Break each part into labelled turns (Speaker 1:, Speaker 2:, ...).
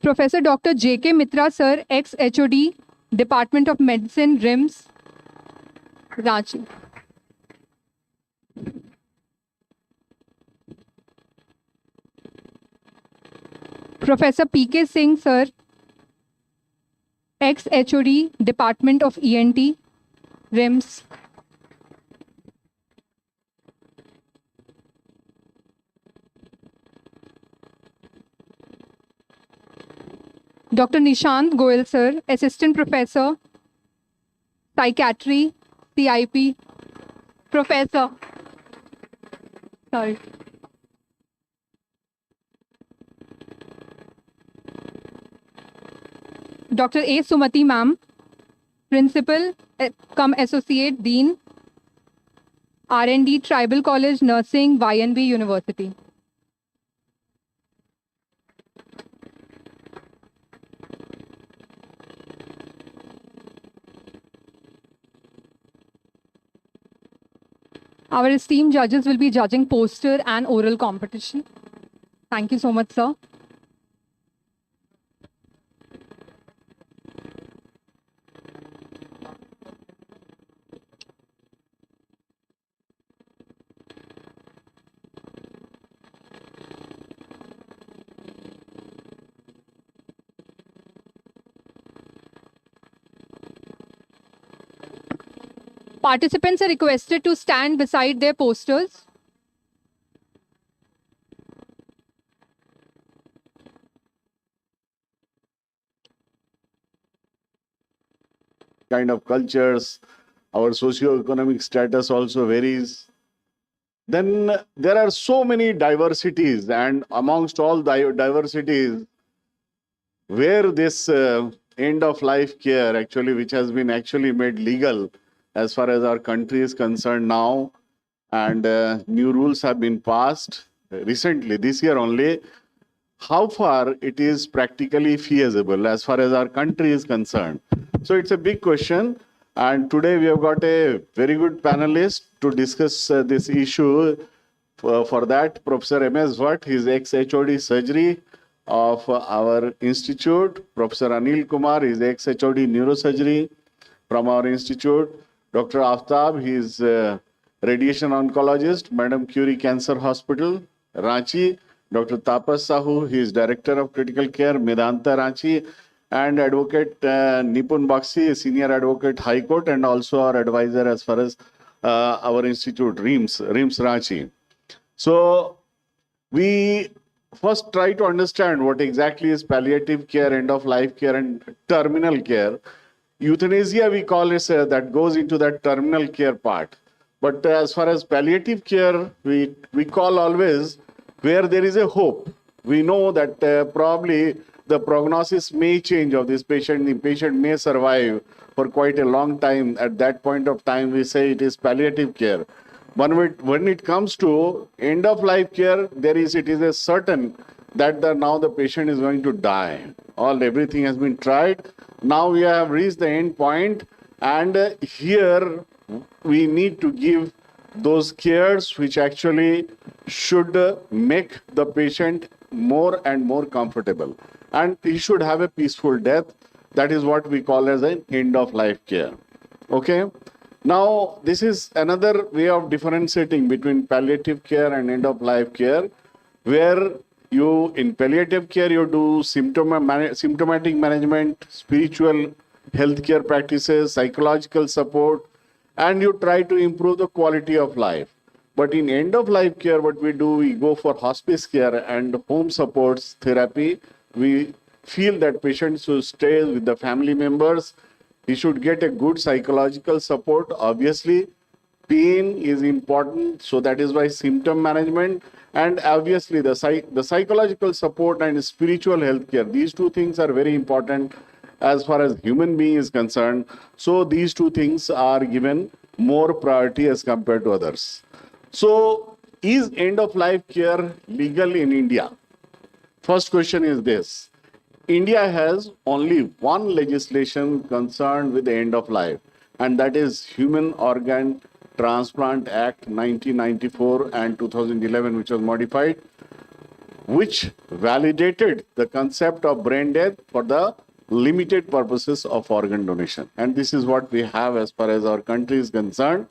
Speaker 1: Professor Dr. J.K. Mitra, sir, ex-HOD, Department of Medicine, RIMS, Ranchi. Professor P.K. Singh, sir, ex-HOD, Department of ENT, RIMS. Dr. Nishant Goyal, sir, Assistant Professor, Psychiatry, CIP, Professor. Sorry. Dr. A. Sumati, ma'am, Principal, cum Associate Dean, R&D, Tribal College, Nursing, YNB University. Our esteemed judges will be judging poster and oral competition. Thank you so much, sir. Participants are requested to stand beside their posters.
Speaker 2: Kind of cultures, our socio-economic status also varies. Then there are so many diversities, and amongst all diversities, where this end of life care actually, which has been actually made legal as far as our country is concerned now, and new rules have been passed recently, this year only, how far it is practically feasible as far as our country is concerned. So it's a big question. And today we have got a very good panelist to discuss this issue. For that, Professor M.S. Bhatt, his ex-HOD surgery of our institute. Professor Anil Kumar, his ex-HOD neurosurgery from our institute. Dr. Aftab, he is radiation oncologist, Madam Curie Cancer Hospital, Ranchi. Dr. Tapas Sahu, he is Director of Critical Care, Medanta, Ranchi, and Advocate Nipun Bakshi, Senior Advocate, High Court, and also our advisor as far as our institute, RIMS Ranchi. So we first try to understand what exactly is palliative care, end-of-life care, and terminal care. Euthanasia, we call it, that goes into that terminal care part. But as far as palliative care, we call always where there is a hope. We know that probably the prognosis may change of this patient. The patient may survive for quite a long time. At that point of time, we say it is palliative care. But when it comes to end-of-life care, it is a certain that now the patient is going to die. Everything has been tried. Now we have reached the end point, and here we need to give those cares which actually should make the patient more and more comfortable. And he should have a peaceful death. That is what we call as an end-of-life care. Okay? Now, this is another way of differentiating between palliative care and end-of-life care, where in palliative care, you do symptomatic management, spiritual healthcare practices, psychological support, and you try to improve the quality of life. But in end-of-life care, what we do, we go for hospice care and home supports therapy. We feel that patients should stay with the family members. He should get a good psychological support. Obviously, pain is important, so that is why symptom management, and obviously the psychological support and spiritual health care. These two things are very important as far as human being is concerned. So these two things are given more priority as compared to others. So is end-of-life care legal in India? First question is this. India has only one legislation concerned with the end of life, and that is Human Organ Transplant Act 1994 and 2011, which was modified. which validated the concept of brain death for the limited purposes of organ donation. And this is what we have as far as our country is concerned.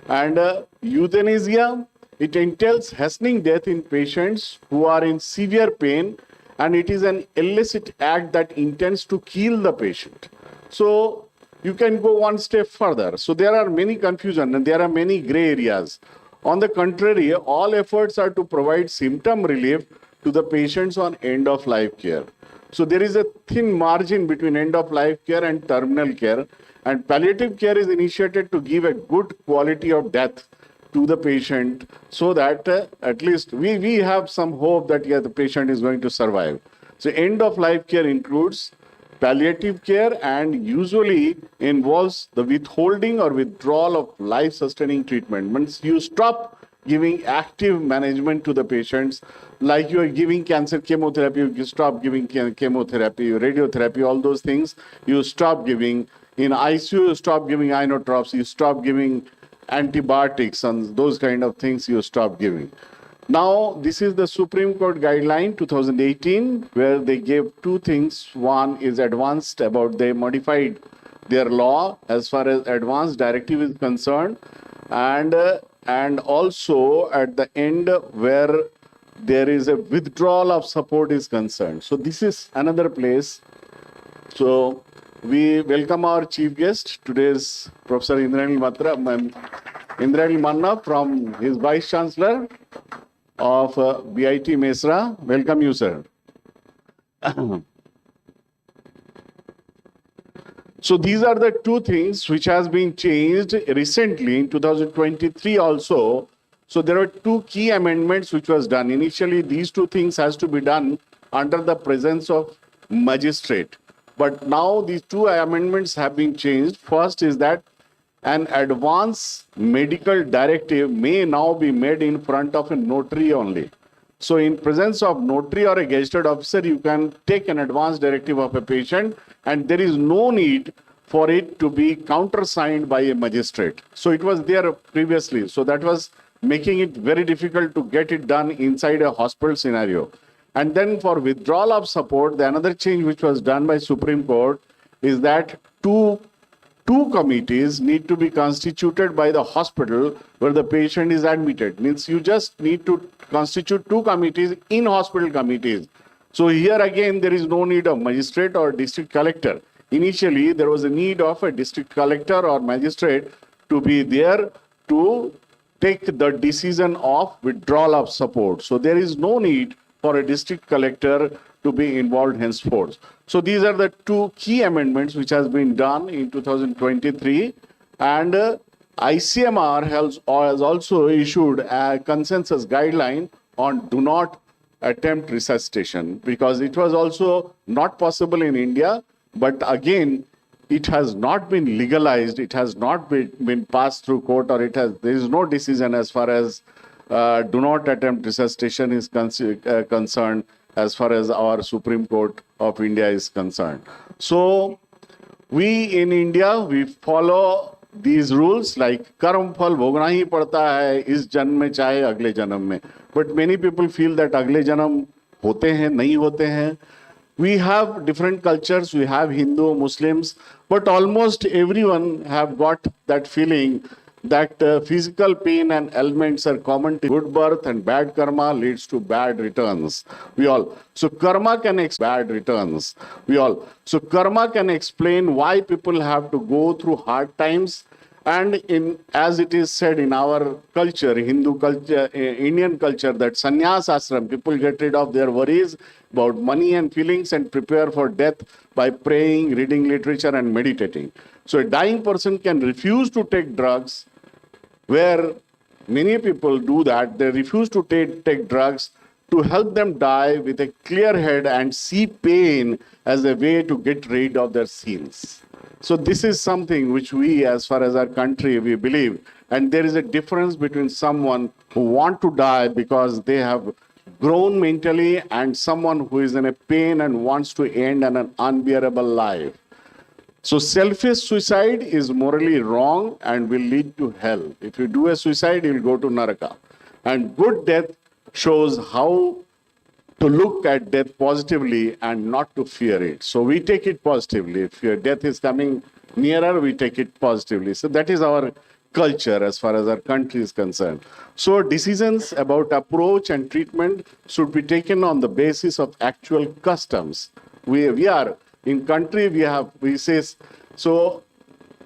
Speaker 2: And euthanasia, it entails hastening death in patients who are in severe pain, and it is an illicit act that intends to kill the patient. So you can go one step further. So there are many confusion and there are many gray areas. On the contrary, all efforts are to provide symptom relief to the patients on end-of-life care. So there is a thin margin between end-of-life care and terminal care, and palliative care is initiated to give a good quality of death to the patient so that at least we have some hope that the patient is going to survive. So end-of-life care includes palliative care and usually involves the withholding or withdrawal of life-sustaining treatment. Once you stop giving active management to the patients, like you are giving cancer chemotherapy, you stop giving chemotherapy, radiotherapy, all those things, you stop giving. In ICU, you stop giving inotropes, you stop giving antibiotics, and those kind of things you stop giving. Now, this is the Supreme Court guideline 2018, where they gave two things. One is advanced about they modified their law as far as advanced directive is concerned, and also at the end where there is a withdrawal of support is concerned. So this is another place. So we welcome our chief guest, today's Professor Indranil Manna from his Vice-Chancellor of BIT MESRA. Welcome you, sir. So these are the two things which has been changed recently in 2023 also. So there were two key amendments which was done. Initially, these two things has to be done under the presence of magistrate. But now these two amendments have been changed. First is that an advance medical directive may now be made in front of a notary only. So in presence of notary or a gazetted officer, you can take an advance directive of a patient, and there is no need for it to be countersigned by a magistrate. So it was there previously. So that was making it very difficult to get it done inside a hospital scenario. And then for withdrawal of support, the another change which was done by Supreme Court is that two committees need to be constituted by the hospital where the patient is admitted. Means you just need to constitute two committees in hospital committees. So here again, there is no need of magistrate or district collector. Initially, there was a need of a district collector or magistrate to be there to take the decision of withdrawal of support. So there is no need for a district collector to be involved henceforth. So these are the two key amendments which has been done in 2023, and ICMR has also issued a consensus guideline on do not attempt resuscitation, because it was also not possible in India, but again, it has not been legalized, it has not been passed through court, or there is no decision as far as do not attempt resuscitation is concerned as far as our Supreme Court of India is concerned. So we in India, we follow these rules like कर्म फल भोगना ही पड़ता है इस जन्म में चाहे अगले जन्म में. But many people feel that अगले जन्म होते हैं नहीं होते हैं. We have different cultures, we have Hindu, Muslims, but almost everyone have got that feeling that physical pain and ailments are common to good birth, and bad karma leads to bad returns. So karma can bad returns. So karma can explain why people have to go through hard times. And as it is said in our culture, Hindu culture, Indian culture, that sannyas ashram, people get rid of their worries about money and feelings and prepare for death by praying, reading literature, and meditating. So a dying person can refuse to take drugs, where many people do that. They refuse to take drugs to help them die with a clear head and see pain as a way to get rid of their sins. So this is something which we, as far as our country, we believe. And there is a difference between someone who want to die because they have grown mentally and someone who is in a pain and wants to end an unbearable life. So selfish suicide is morally wrong and will lead to hell. If you do a suicide, you will go to Naraka. And good death shows how to look at death positively and not to fear it. So we take it positively. If your death is coming nearer, we take it positively. So that is our culture as far as our country is concerned. So decisions about approach and treatment should be taken on the basis of actual customs. We are in country, we say, so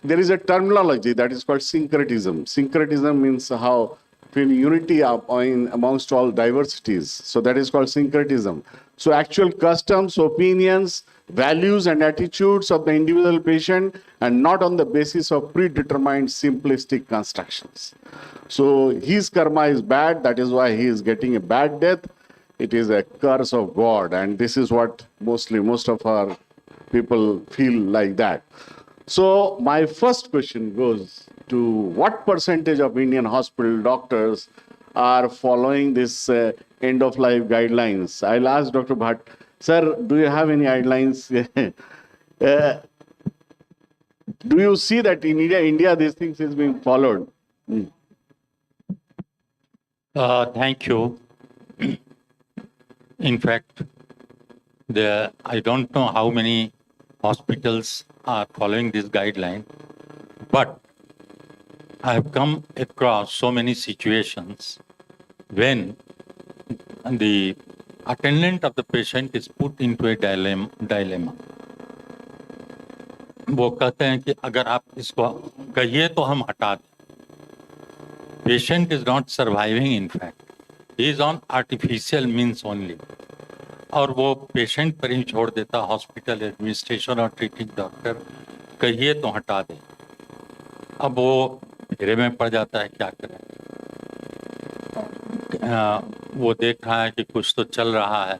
Speaker 2: there is a terminology that is called syncretism. Syncretism means how unity amongst all diversities. So that is called syncretism. So actual customs, opinions, values and attitudes of the individual patient, and not on the basis of predetermined simplistic constructions. So his karma is bad, that is why he is getting a bad death. It is a curse of God, and this is what most of our people feel like that. So my first question goes to what percentage of Indian hospital doctors are following this end-of-life guidelines? I'll ask Dr. Bhatt. Sir, do you have any guidelines? Do you see that in India these things is being followed?
Speaker 3: Thank you. In fact, I don't know how many hospitals are following this guideline, but I have come across so many situations when the attendant of the patient is put into a dilemma. वो कहते हैं कि अगर आप इसको कहिए तो हम हटा दें. Patient is not surviving, in fact. He is on artificial means only. और वो पेशेंट पर ही छोड़ देता हॉस्पिटल एडमिनिस्ट्रेशन और ट्रीटिंग डॉक्टर, कहिए तो हटा दे. अब वो फेरे में पड़ जाता है, क्या करें. वो देख रहा है कि कुछ तो चल रहा है,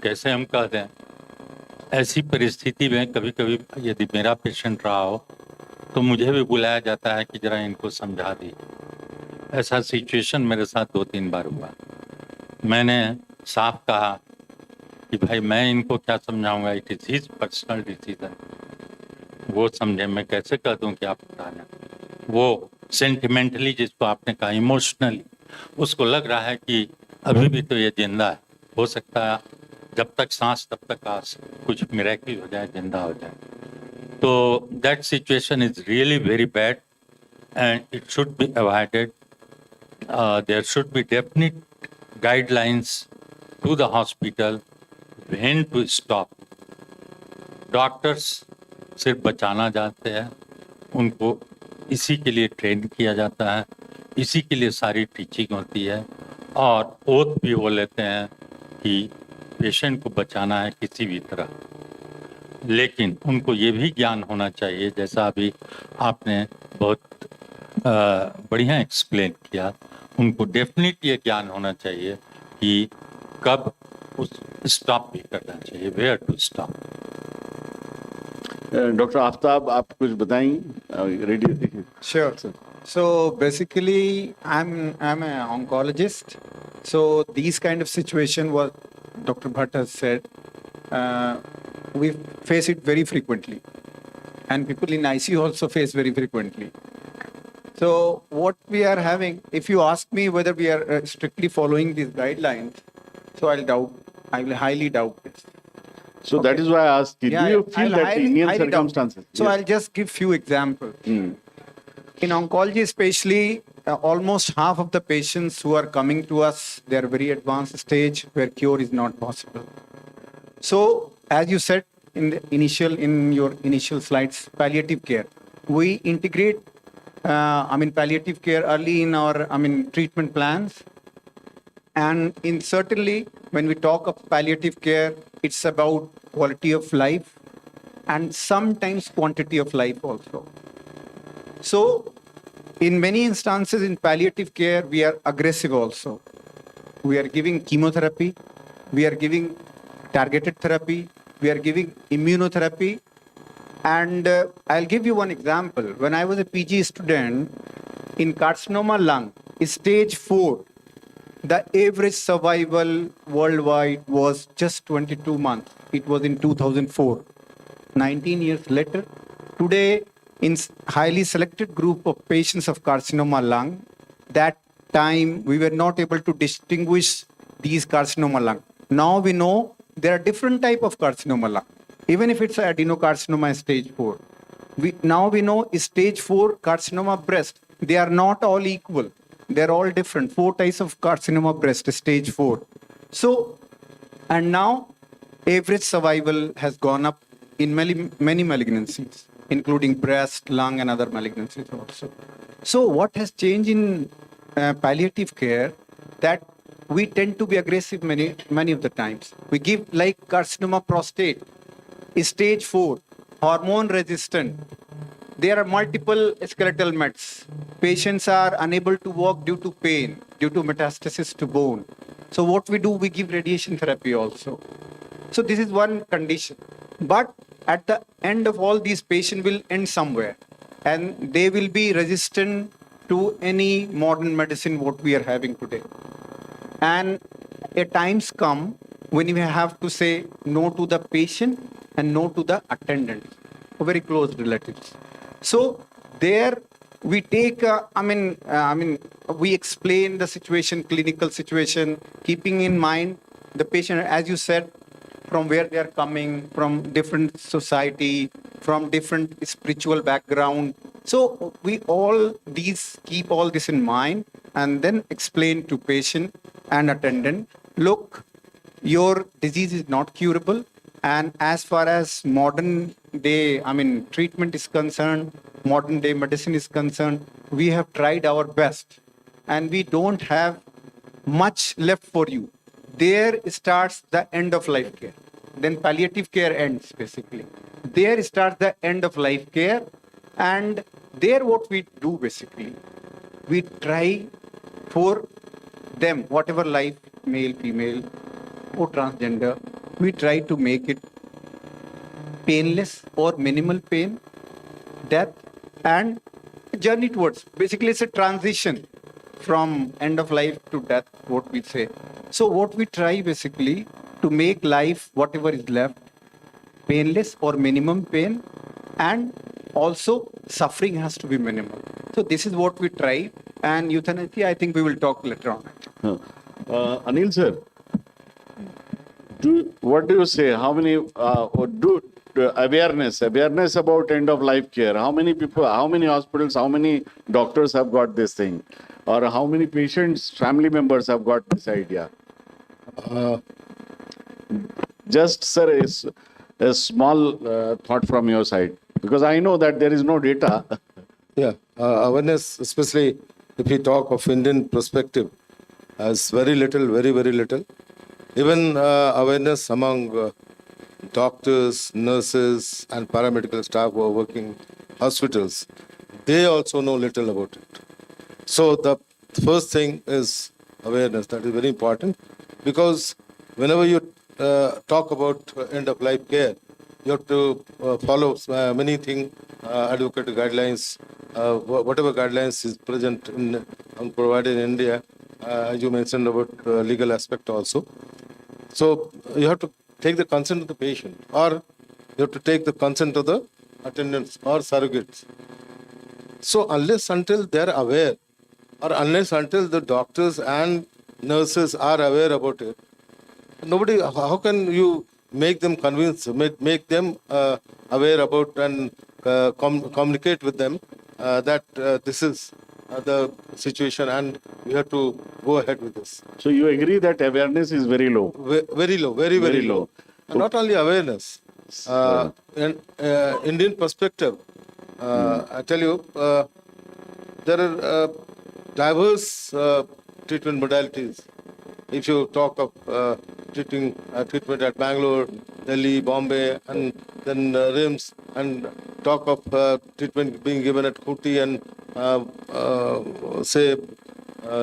Speaker 3: कैसे हम कह दें. ऐसी परिस्थिति में कभी कभी यदि मेरा पेशेंट रहा हो तो मुझे भी बुलाया जाता है कि जरा इनको समझा दी. ऐसा सिचुएशन मेरे साथ 2-3 बार हुआ. मैंने साफ कहा कि भाई मैं इनको क्या समझाऊंगा, it is his personal decision. वो समझे, मैं कैसे कह दूं कि आप बताना. वो सेंटिमेंटली, जिसको आपने कहा इमोशनली, उसको लग रहा है कि अभी भी तो ये जिंदा है, हो सकता है जब तक सांस तब तक आस कुछ मिरेकल हो जाए, जिंदा हो जाए. तो that situation is really very bad and it should be avoided. There should be definite guidelines to the hospital when to stop. Doctors सिर्फ बचाना जानते हैं, उनको इसी के लिए ट्रेन किया जाता है, इसी के लिए सारी टीचिंग होती है, और ओथ भी वो लेते हैं कि पेशेंट को बचाना है किसी भी तरह. लेकिन उनको ये भी ज्ञान होना चाहिए, जैसा अभी आपने बहुत बढ़िया एक्सप्लेन किया, उनको डेफिनेटली ये ज्ञान होना चाहिए कि कब स्टॉप भी करना चाहिए, where to stop.
Speaker 2: Doctor Aftab, आप कुछ बताएंगे? Ready?
Speaker 4: Sure. So basically, I'm an oncologist. So these kind of situation, what Dr. Bhatt has said, we face it very frequently, and people in ICU also face very frequently. So what we are having, if you ask me whether we are strictly following these guidelines, so I will highly doubt this.
Speaker 2: So that is why I asked you, do you feel that Indian
Speaker 4: highly doubt it.
Speaker 2: circumstances?
Speaker 4: So
Speaker 2: Yes.
Speaker 4: I'll just give few examples. In oncology especially, almost half of the patients who are coming to us, they are very advanced stage where cure is not possible. So as you said in your initial slides, palliative care, we integrate palliative care early in our treatment plans. And certainly when we talk of palliative care, it's about quality of life and sometimes quantity of life also. So in many instances in palliative care, we are aggressive also. We are giving chemotherapy, we are giving targeted therapy, we are giving immunotherapy. And I'll give you one example. When I was a PG student in carcinoma lung, stage 4, the average survival worldwide was just 22 months. It was in 2004. 19 years later, today, in highly selected group of patients of carcinoma lung, that time we were not able to distinguish these carcinoma lung. Now we know there are different type of carcinoma lung. Even if it's adenocarcinoma stage 4. Now we know stage 4 carcinoma breast, they are not all equal. They're all different. 4 types of carcinoma breast, stage 4. So, and now average survival has gone up in many malignancies, including breast, lung, and other malignancies also. So what has changed in palliative care, that we tend to be aggressive many of the times. We give, like carcinoma prostate, stage 4, hormone resistant. There are multiple skeletal mets. Patients are unable to walk due to pain, due to metastasis to bone. So what we do, we give radiation therapy also. So this is one condition. But at the end of all, these patients will end somewhere. And they will be resistant to any modern medicine what we are having today. And at times come when we have to say no to the patient and no to the attendant, very close relatives. So there we take, we explain the situation, clinical situation, keeping in mind the patient, as you said, from where they are coming, from different society, from different spiritual background. So we keep all this in mind and then explain to patient and attendant, look, your disease is not curable. And as far as modern day, treatment is concerned, modern day medicine is concerned, we have tried our best and we don't have much left for you. There starts the end of life care. Then palliative care ends, basically. There starts the end of life care. And there what we do, basically, we try for them, whatever life, male, female, or transgender, we try to make it painless or minimal pain, death, and journey towards. Basically, it's a transition from end of life to death, what we say. So what we try, basically, to make life, whatever is left, painless or minimum pain, and also suffering has to be minimal. So this is what we try. And euthanasia, I think we will talk later on.
Speaker 2: Anil sir, what do you say? How many awareness about end of life care? How many people, how many hospitals, how many doctors have got this thing, or how many patients, family members have got this idea? Just sir, a small thought from your side, because I know that there is no data.
Speaker 5: Yeah, awareness, especially if we talk of Indian perspective, has very little, very little. Even awareness among doctors, nurses, and paramedical staff who are working in hospitals, they also know little about it. So the first thing is awareness. That is very important, because whenever you talk about end of life care, you have to follow many things, advocate guidelines, whatever guidelines is present in provided in India, as you mentioned about legal aspect also. So you have to take the consent of the patient, or you have to take the consent of the attendants or surrogates. So unless until they are aware, or unless until the doctors and nurses are aware about it, nobody, how can you make them convince, make them aware about and communicate with them that this is the situation and we have to go ahead with this.
Speaker 2: So you agree that awareness is very low?
Speaker 5: Very low, very low. And not only awareness, in Indian perspective, I tell you, there are diverse treatment modalities. If you talk of treatment at Bangalore, Delhi, Bombay, and then RIMS, and talk of treatment being given at Kuti and say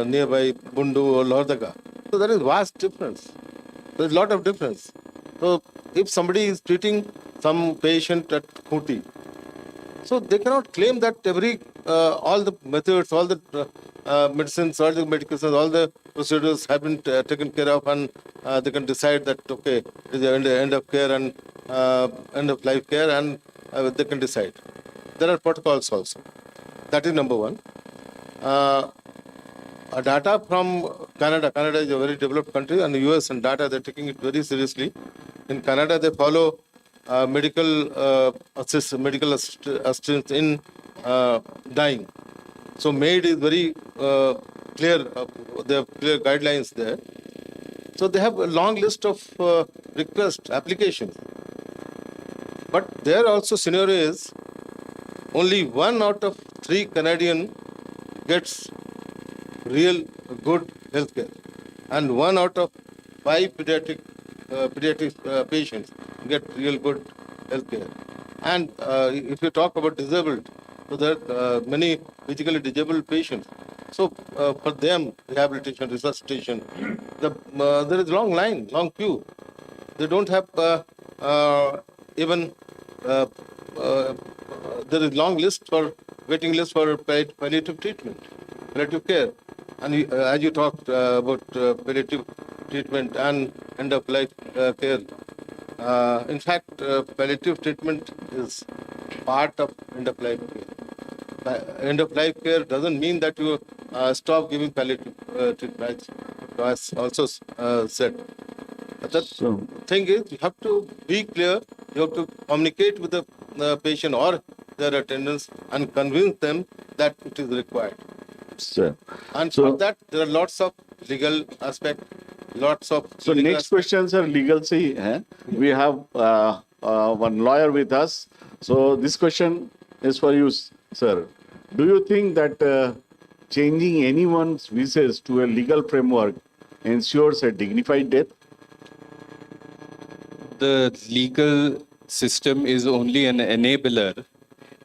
Speaker 5: nearby Bundu or Lohardaga. So there is vast difference. There is a lot of difference. So if somebody is treating some patient at Kuti, so they cannot claim that all the methods, all the medicines, all the medications, all the procedures have been taken care of, and they can decide that, okay, it is the end of care and end of life care, and they can decide. There are protocols also. That is number one. Data from Canada is a very developed country, and the US and data, they're taking it very seriously. In Canada, they follow medical assistance in dying. So MAID is very clear. They have clear guidelines there. So they have a long list of request applications. But there also scenario is only 1 out of 3 Canadian gets real good healthcare, and 1 out of 5 pediatric patients get real good healthcare. And if you talk about disabled, so there are many physically disabled patients. So for them, rehabilitation, resuscitation, there is long line, long queue. They don't have even there is long list for waiting list for palliative treatment, palliative care. And as you talked about palliative treatment and end of life care, in fact, palliative treatment is part of end of life care. End of life care doesn't mean that you stop giving palliative treatment, as also said. The thing is, you have to be clear, you have to communicate with the patient or their attendants and convince them that it is required.
Speaker 2: Sir.
Speaker 5: And
Speaker 2: So-
Speaker 5: for that, there are lots of legal aspect, lots of.
Speaker 2: So
Speaker 5: legal
Speaker 2: next question, sir, legal se hai. We have one lawyer with us. So this question is for you, sir. Do you think that changing anyone's wishes to a legal framework ensures a dignified death?
Speaker 6: The legal system is only an enabler,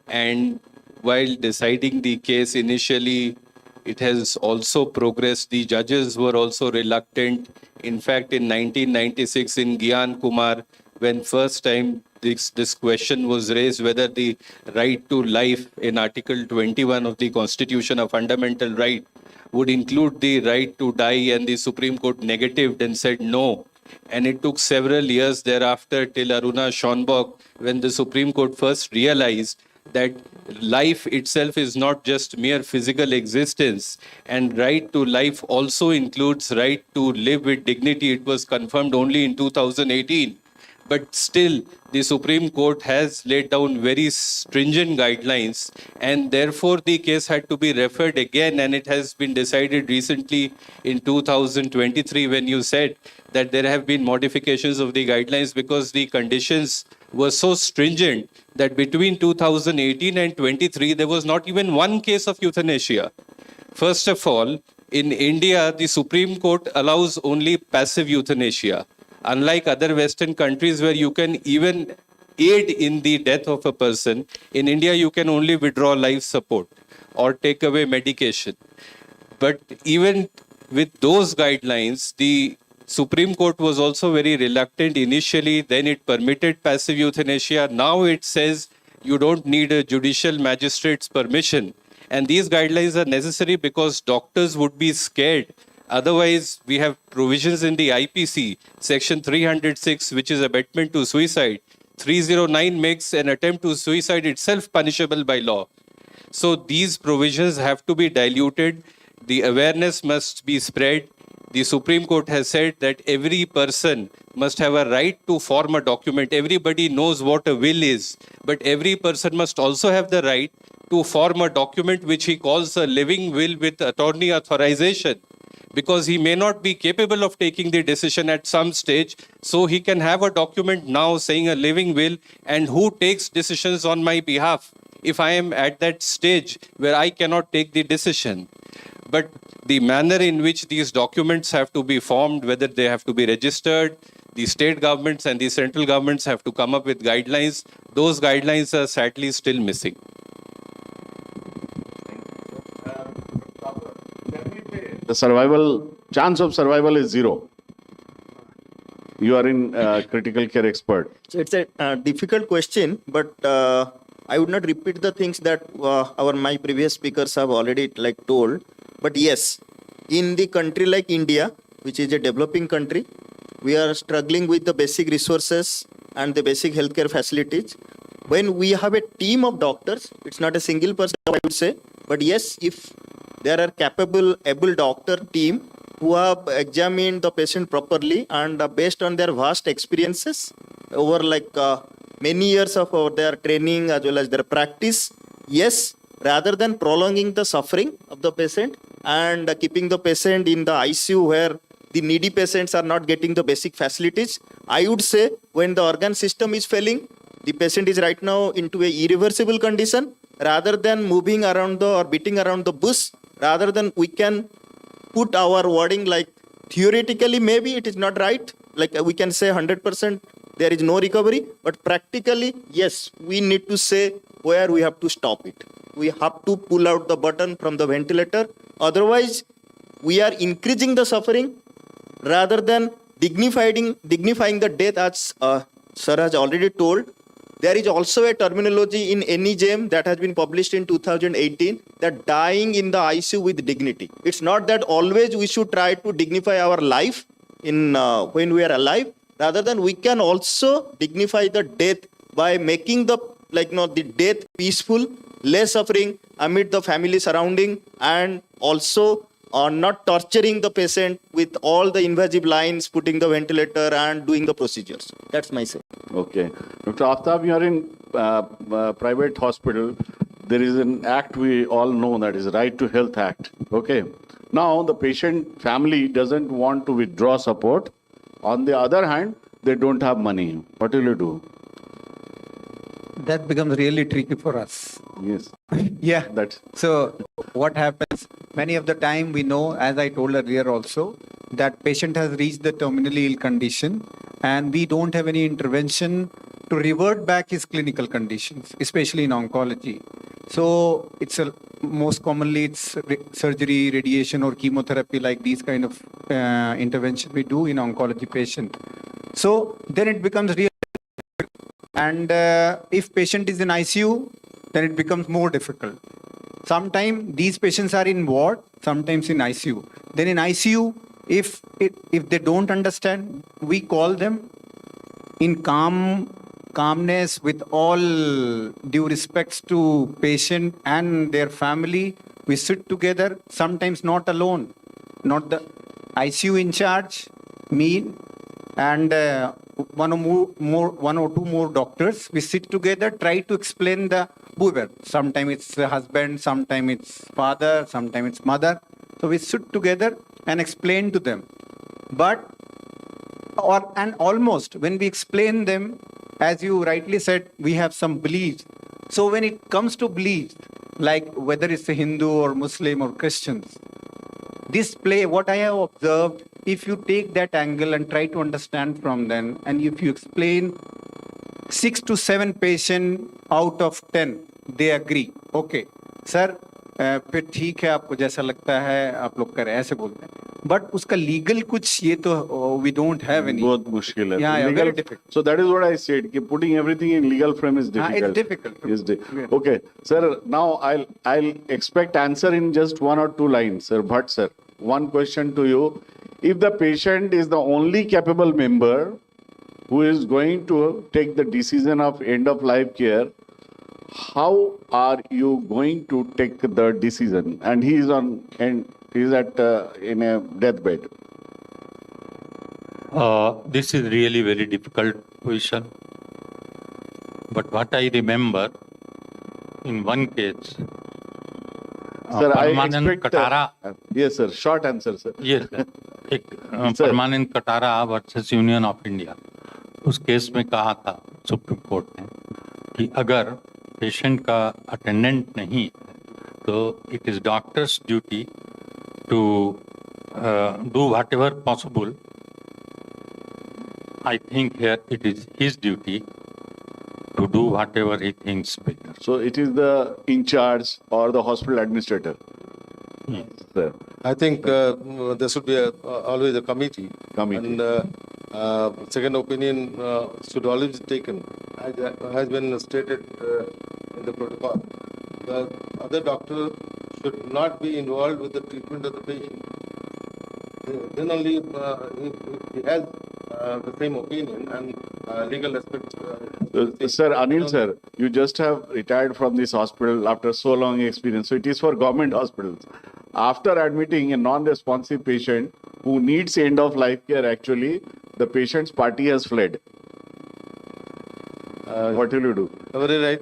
Speaker 6: and while deciding the case initially, it has also progressed. The judges were also reluctant. In fact, in 1996 in Gyan Kumar, when first time this question was raised, whether the right to life in Article 21 of the Constitution, a fundamental right, would include the right to die, and the Supreme Court negatived and said no. And it took several years thereafter till Aruna Schonbock, when the Supreme Court first realized that life itself is not just mere physical existence, and right to life also includes right to live with dignity. It was confirmed only in 2018. But still, the Supreme Court has laid down very stringent guidelines, and therefore the case had to be referred again, and it has been decided recently in 2023 when you said that there have been modifications of the guidelines because the conditions were so stringent that between 2018 and 23 there was not even one case of euthanasia. First of all, in India, the Supreme Court allows only passive euthanasia. Unlike other Western countries where you can even aid in the death of a person, in India you can only withdraw life support or take away medication. But even with those guidelines, the Supreme Court was also very reluctant initially. Then it permitted passive euthanasia. Now it says you don't need a judicial magistrate's permission. And these guidelines are necessary because doctors would be scared. Otherwise, we have provisions in the IPC, Section 306, which is abetment to suicide. 309 makes an attempt to suicide itself punishable by law. So these provisions have to be diluted. The awareness must be spread. The Supreme Court has said that every person must have a right to form a document. Everybody knows what a will is, but every person must also have the right to form a document which he calls a living will with attorney authorization, because he may not be capable of taking the decision at some stage. So he can have a document now saying a living will, and who takes decisions on my behalf if I am at that stage where I cannot take the decision. But the manner in which these documents have to be formed, whether they have to be registered, the state governments and the central governments have to come up with guidelines. Those guidelines are sadly still missing.
Speaker 2: The chance of survival is 0. You are in critical care expert.
Speaker 7: So it's a difficult question, but I would not repeat the things that my previous speakers have already told. But yes, in the country like India, which is a developing country, we are struggling with the basic resources and the basic healthcare facilities. When we have a team of doctors, it's not a single person, I would say. But yes, if there are capable, able doctor team, who have examined the patient properly and based on their vast experiences over many years of their training as well as their practice. Yes, rather than prolonging the suffering of the patient and keeping the patient in the ICU where the needy patients are not getting the basic facilities, I would say when the organ system is failing, the patient is right now into a irreversible condition, rather than moving around or beating around the bush, rather than we can put our wording like theoretically maybe it is not right, like we can say 100% there is no recovery, but practically yes, we need to say where we have to stop it. We have to pull out the button from the ventilator, otherwise we are increasing the suffering rather than dignifying the death. As sir has already told, there is also a terminology in NEJM that has been published in 2018, that dying in the ICU with dignity. It's not that always we should try to dignify our life in when we are alive, rather than we can also dignify the death by making the the death peaceful, less suffering amid the family surrounding, and also not torturing the patient with all the invasive lines, putting the ventilator and doing the procedures. That's my say.
Speaker 2: Okay. Dr. Aftab, you are in private hospital. There is an act we all know, that is Right to Health Act. Okay. Now, the patient family doesn't want to withdraw support. On the other hand, they don't have money. What will you do?
Speaker 4: That becomes really tricky for us.
Speaker 2: Yes.
Speaker 4: Yeah.
Speaker 2: That's
Speaker 4: So what happens, many of the time we know, as I told earlier also, that patient has reached the terminally ill condition and we don't have any intervention to revert back his clinical conditions, especially in oncology. So it's most commonly it's surgery, radiation or chemotherapy, like these kind of intervention we do in oncology patient. So then it becomes real. And if patient is in ICU, then it becomes more difficult. Sometimes these patients are in ward, sometimes in ICU. Then in ICU, if they don't understand, we call them in calmness, with all due respects to patient and their family. We sit together, sometimes not alone, not the ICU in charge, me and one or two more doctors. We sit together, try to explain the whoever. Sometimes it's the husband, sometimes it's father, sometimes it's mother. So we sit together and explain to them. And almost when we explain them, as you rightly said, we have some beliefs. So when it comes to beliefs, like whether it's a Hindu or Muslim or Christians, this play, what I have observed, if you take that angle and try to understand from them, and if you explain 6 to 7 patients out of 10, they agree. Okay, sir, फिर ठीक है, आपको जैसा लगता है आप लोग करें, ऐसे बोलते हैं. But उसका legal कुछ ये तो we don't have any.
Speaker 2: बहुत मुश्किल है.
Speaker 4: Yeah,
Speaker 2: Legal,
Speaker 4: very difficult.
Speaker 2: So that is what I said, कि putting everything in legal frame is difficult.
Speaker 4: It's difficult.
Speaker 2: Yeah. Okay, sir. Now I'll expect answer in just 1 or 2 lines, sir. But sir, one question to you: if the patient is the only capable member who is going to take the decision of end of life care, how are you going to take the decision? And he is in a deathbed.
Speaker 3: This is really very difficult position. But what I remember, in one case,
Speaker 2: Sir, I
Speaker 3: Permanent
Speaker 2: expect.
Speaker 3: Katara.
Speaker 2: Yes, sir. Short answer, sir.
Speaker 3: Yes, एक permanent Katara versus union of India, उस case में कहा था supreme court ने कि अगर patient का attendant नहीं है तो it is doctor's duty to do whatever possible. I think here it is his duty to do whatever he thinks better.
Speaker 2: So it is the in charge or the hospital administrator.
Speaker 3: Yes.
Speaker 2: Sir.
Speaker 5: I think there should be always a committee. And second opinion should always be taken, as has been stated in the protocol. The other doctor should not be involved with the treatment of the patient. Then only if he has the same opinion and legal aspects.
Speaker 2: Sir, Anil sir, you just have retired from this hospital after so long experience. So it is for government hospitals. After admitting a non-responsive patient, who needs end of life care, actually, the patient's party has fled. What will you do?
Speaker 5: Very right.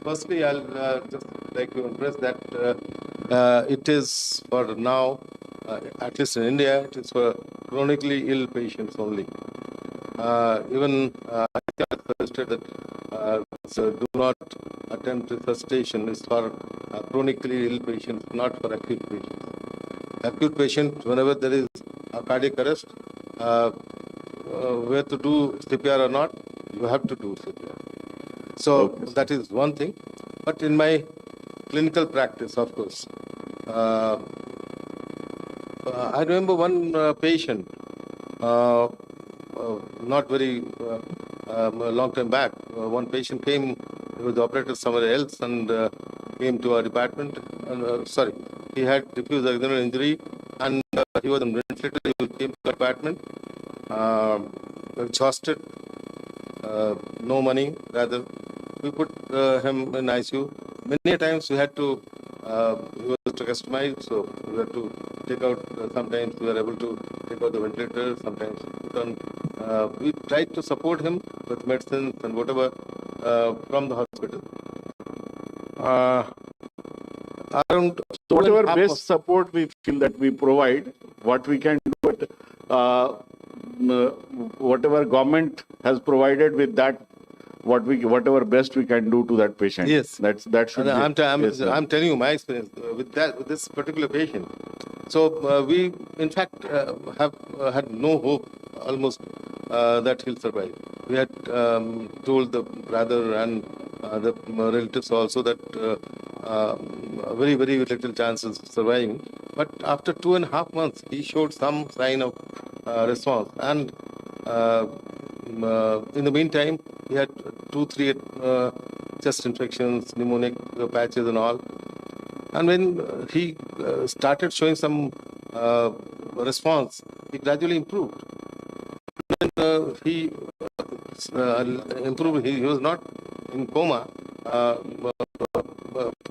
Speaker 5: Firstly, I'll just like to impress that it is for now, at least in India, it is for chronically ill patients only. Even I think I suggested that so do not attempt resuscitation is for chronically ill patients, not for acute patients. Acute patient, whenever there is a cardiac arrest, whether to do CPR or not, you have to do CPR. So that is one thing. But in my clinical practice, of course, I remember one patient, not very a long time back, one patient came, he was operated somewhere else and came to our department. Sorry, he had diffuse axonal injury and he was on ventilator. He came to the department, exhausted, no money, rather. We put him in ICU. Many times we had to, he was customized, so we had to take out, sometimes we were able to take out the ventilator, sometimes put on, we tried to support him with medicines and whatever from the hospital. Around
Speaker 2: So whatever best support we feel that we provide, what we can do it, whatever government has provided with that, whatever best we can do to that patient.
Speaker 5: Yes.
Speaker 2: That should be.
Speaker 5: I'm
Speaker 2: yes, sir.
Speaker 5: telling you my experience with this particular patient. So we, in fact, have had no hope almost that he'll survive. We had told the brother and the relatives also that very, very little chances of surviving. But after 2.5 months, he showed some sign of response. And in the meantime, he had 2-3 chest infections, pneumonic patches and all. And when he started showing some response, he gradually improved. When he improved, he was not in coma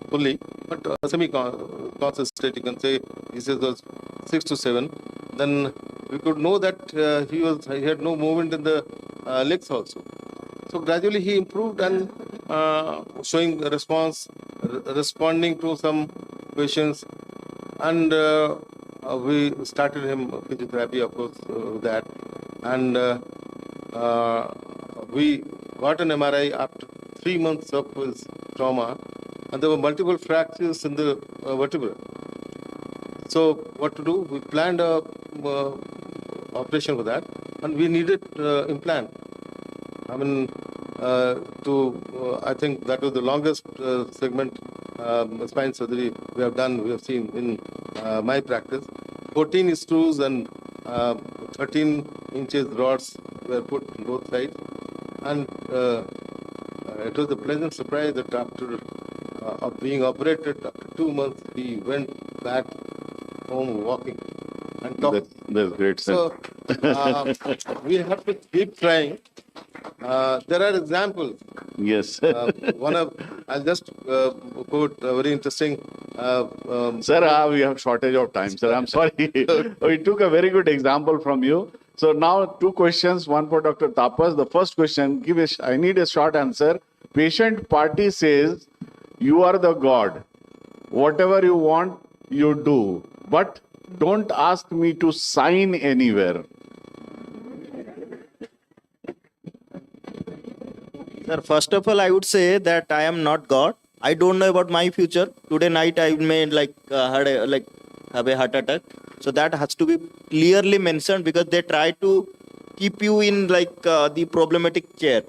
Speaker 5: fully, but semi-conscious state, you can say, he says was 6 to 7. Then we could know that he had no movement in the legs also. So gradually he improved and showing a response, responding to some patients, and we started him physiotherapy, of course, with that, and we got an MRI after 3 months of his trauma, and there were multiple fractures in the vertebra. So what to do? We planned a operation for that, and we needed implant. I mean, I think that was the longest segment spine surgery we have done, we have seen in my practice. 14 screws and 13 inches rods were put on both sides. And it was a pleasant surprise that after of being operated, after 2 months, he went back home walking and talking.
Speaker 2: That's great, sir.
Speaker 5: So we have to keep trying. There are examples.
Speaker 2: Yes.
Speaker 5: I'll just quote a very interesting.
Speaker 2: Sir, we have shortage of time, sir. I'm sorry. We took a very good example from you. So now 2 questions, one for Dr. Tapas. The first question, I need a short answer. Patient party says, you are the God. Whatever you want, you do. But don't ask me to sign anywhere.
Speaker 7: Sir, first of all, I would say that I am not God. I don't know about my future. Today night I may have a heart attack. So that has to be clearly mentioned, because they try to keep you in the problematic chair.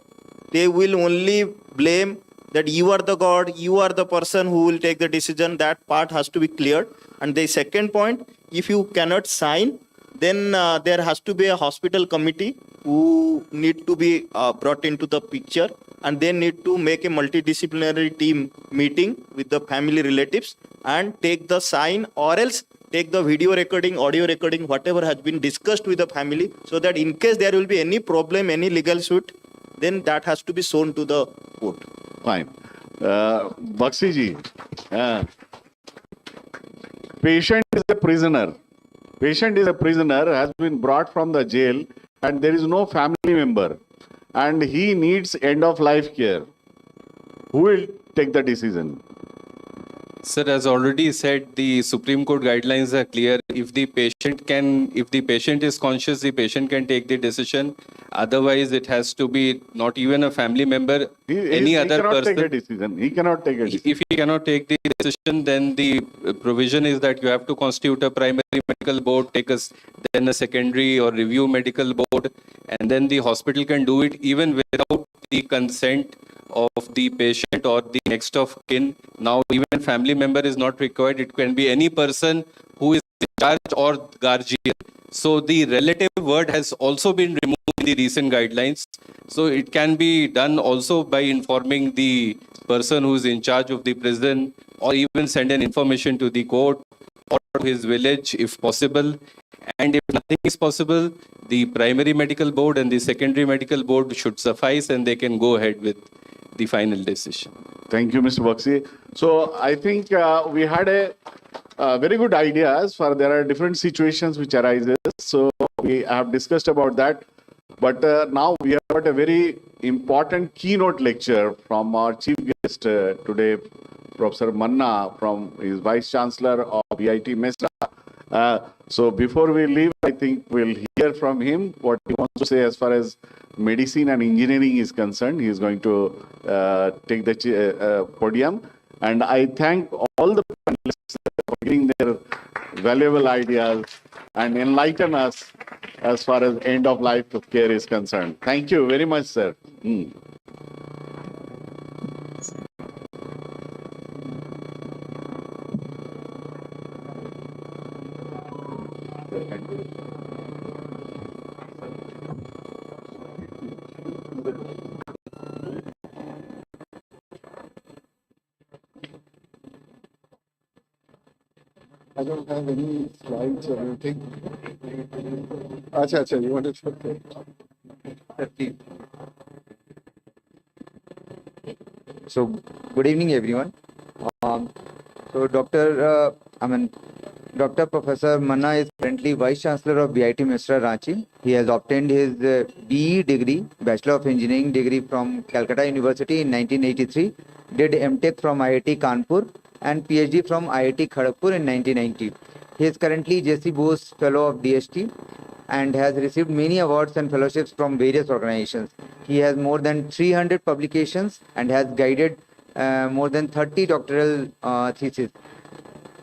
Speaker 7: They will only blame that you are the God, you are the person who will take the decision. That part has to be cleared. And the second point, if you cannot sign, then there has to be a hospital committee who need to be brought into the picture, and they need to make a multidisciplinary team meeting with the family relatives and take the sign, or else take the video recording, audio recording, whatever has been discussed with the family, so that in case there will be any problem, any legal suit, then that has to be shown to the court.
Speaker 2: Fine. Bakshi ji, patient is a prisoner. patient is a prisoner, has been brought from the jail, and there is no family member, and he needs end of life care. Who will take the decision?
Speaker 6: Sir, as already said, the Supreme Court guidelines are clear. If the patient is conscious, the patient can take the decision. Otherwise, it has to be not even a family member, any other
Speaker 2: he cannot
Speaker 6: person.
Speaker 2: take a decision. He cannot take a decision.
Speaker 6: If he cannot take the decision, then the provision is that you have to constitute a primary medical board, then a secondary or review medical board, and then the hospital can do it even without the consent of the patient or the next of kin. Now, even family member is not required. It can be any person who is in charge or guardian. So the relative word has also been removed in the recent guidelines. So it can be done also by informing the person who is in charge of the prison, or even send an information to the court or to his village if possible. And if nothing is possible, the primary medical board and the secondary medical board should suffice, and they can go ahead with the final decision.
Speaker 2: Thank you, Mr. Bakshi. So I think we had a very good idea as far there are different situations which arises. So we have discussed about that. But now we have got a very important keynote lecture from our chief guest today, Professor Manna, from his Vice-Chancellor of VIT MESRA. So before we leave, I think we'll hear from him what he wants to say as far as medicine and engineering is concerned. He is going to take the podium. And I thank all the panelists for giving their valuable ideas and enlighten us as far as end of life care is concerned. Thank you very much, sir.
Speaker 8: I don't have any slides or anything. Acha, you wanted to? Okay.
Speaker 9: So, good evening, everyone. So, Dr. Professor Manna is currently Vice-Chancellor of VIT MESRA Ranchi. He has obtained his BE degree, Bachelor of Engineering degree from Calcutta University in 1983, did MTech from IIT Kanpur, and PhD from IIT Kharagpur in 1990. He is currently JC Bose Fellow of DST and has received many awards and fellowships from various organizations. He has more than 300 publications and has guided more than 30 doctoral theses.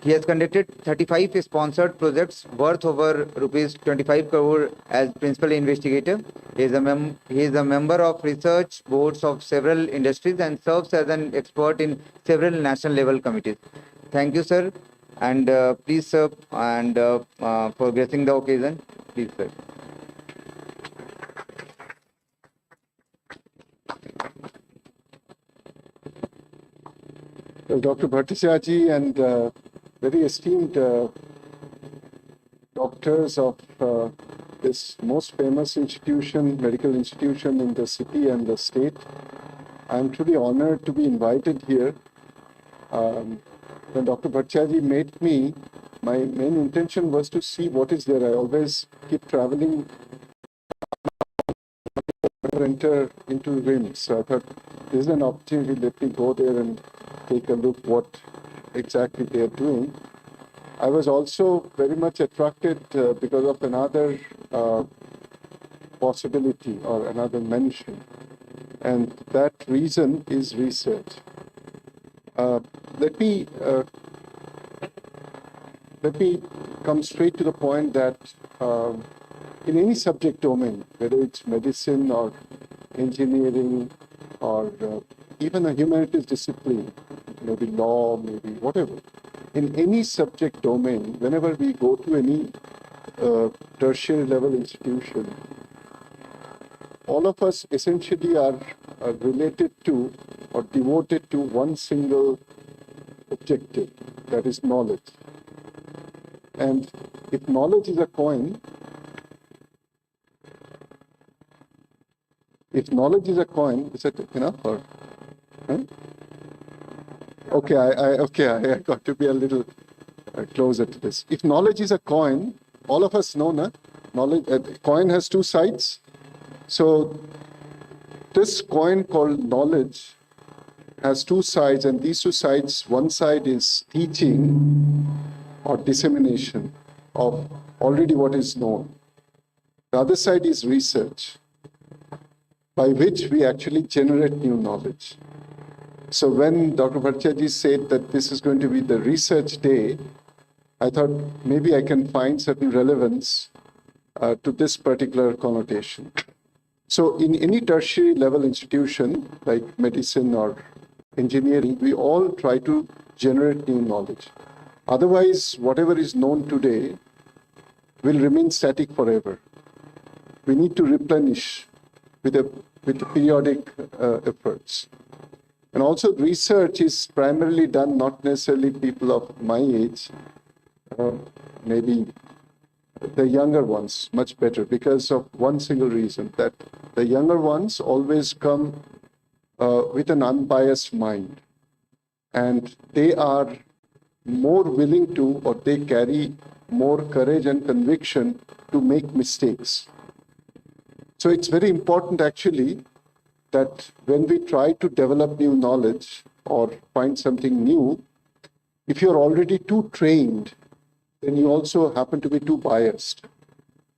Speaker 9: He has conducted 35 sponsored projects worth over rupees 25 crore as principal investigator. He is a member of research boards of several industries and serves as an expert in several national level committees. Thank you, sir, and please, sir, and for gracing the occasion, please, sir.
Speaker 8: Dr. Bhattacharya and very esteemed doctors of this most famous institution, medical institution in the city and the state. I'm truly honored to be invited here. When Dr. Bhattacharya met me, my main intention was to see what is there. I always keep traveling, enter into RIMS. So I thought this is an opportunity, let me go there and take a look what exactly they are doing. I was also very much attracted because of another possibility or another mention, and that reason is research. Let me come straight to the point that in any subject domain, whether it's medicine or engineering or even a humanities discipline, maybe law, maybe whatever, in any subject domain, whenever we go to any tertiary level institution, all of us essentially are related to or devoted to one single objective, that is knowledge. And if knowledge is a coin, is it enough or? Huh? Okay, I got to be a little closer to this. If knowledge is a coin, all of us know, na? Knowledge, coin has two sides. So this coin called knowledge has two sides, and these two sides, one side is teaching or dissemination of already what is known. The other side is research, by which we actually generate new knowledge. So when Dr. Bhattacharya said that this is going to be the research day, I thought maybe I can find certain relevance to this particular connotation. So in any tertiary level institution, like medicine or engineering, we all try to generate new knowledge. Otherwise, whatever is known today will remain static forever. We need to replenish with periodic efforts. And also research is primarily done not necessarily people of my age, maybe the younger ones much better, because of one single reason, that the younger ones always come with an unbiased mind, and they are more willing to, or they carry more courage and conviction to make mistakes. So it's very important actually that when we try to develop new knowledge or find something new, if you're already too trained, then you also happen to be too biased.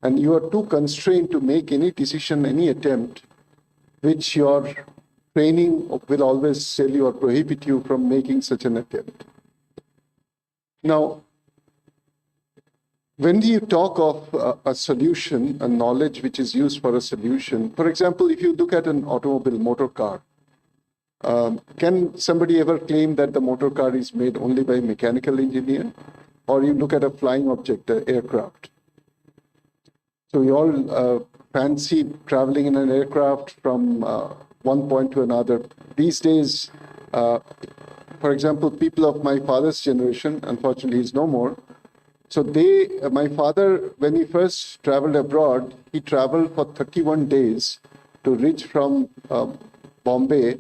Speaker 8: And you are too constrained to make any decision, any attempt, which your training will always tell you or prohibit you from making such an attempt. Now, when you talk of a solution, a knowledge which is used for a solution, for example, if you look at an automobile, motor car, can somebody ever claim that the motor car is made only by a mechanical engineer? Or you look at a flying object, an aircraft. So we all fancy traveling in an aircraft from one point to another. These days, for example, people of my father's generation, unfortunately he's no more, so my father, when he first traveled abroad, he traveled for 31 days to reach from Bombay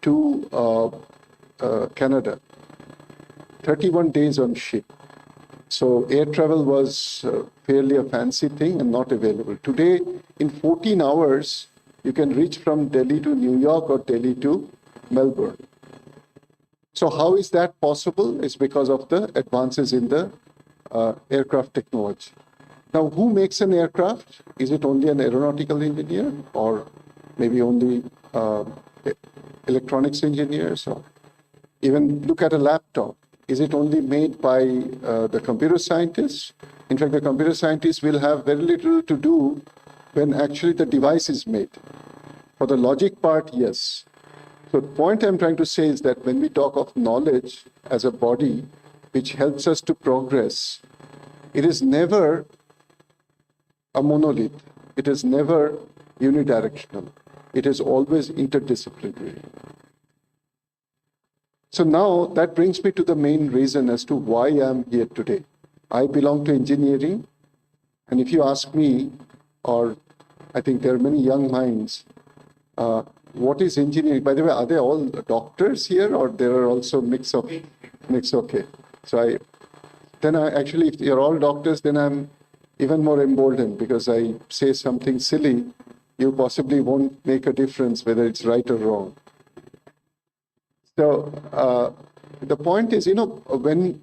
Speaker 8: to Canada. 31 days on ship. So air travel was fairly a fancy thing and not available. Today, in 14 hours, you can reach from Delhi to New York or Delhi to Melbourne. So how is that possible? It's because of the advances in the aircraft technology. Now, who makes an aircraft? Is it only an aeronautical engineer, or maybe only electronics engineers? Or even look at a laptop. Is it only made by the computer scientists? In fact, the computer scientists will have very little to do when actually the device is made. For the logic part, yes. So the point I'm trying to say is that when we talk of knowledge as a body which helps us to progress, it is never a monolith. It is never unidirectional. It is always interdisciplinary. So now that brings me to the main reason as to why I'm here today. I belong to engineering, and if you ask me, or I think there are many young minds, what is engineering? By the way, are they all doctors here, or there are also mix? Okay. So actually, if you're all doctors, then I'm even more emboldened, because I say something silly, you possibly won't make a difference whether it's right or wrong. So the point is, when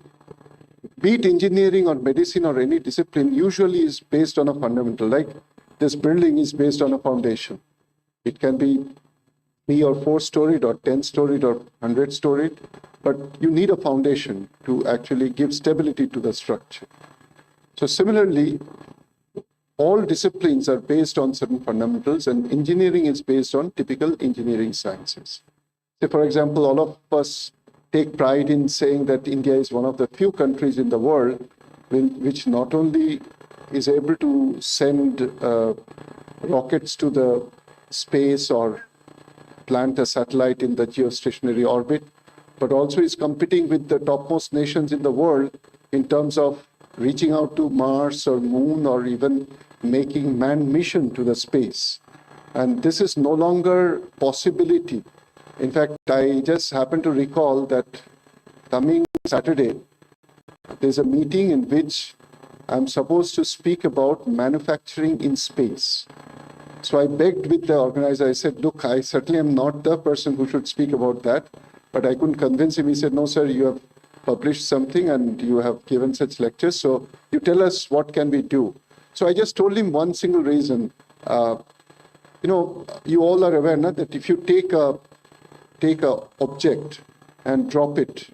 Speaker 8: be it engineering or medicine or any discipline, usually is based on a fundamental. Like this building is based on a foundation. It can be 3 or 4 storied or 10 storied or 100 storied, but you need a foundation to actually give stability to the structure. So similarly, all disciplines are based on certain fundamentals, and engineering is based on typical engineering sciences. Say, for example, all of us take pride in saying that India is one of the few countries in the world which not only is able to send rockets to the space or plant a satellite in the geostationary orbit, but also is competing with the topmost nations in the world in terms of reaching out to Mars or Moon, or even making manned mission to the space. And this is no longer possibility. In fact, I just happen to recall that coming Saturday, there's a meeting in which I'm supposed to speak about manufacturing in space. So I begged with the organizer, I said, look, I certainly am not the person who should speak about that, but I couldn't convince him. He said, no, sir, you have published something and you have given such lectures, so you tell us what can we do. So I just told him one single reason. You all are aware that if you take a object and drop it,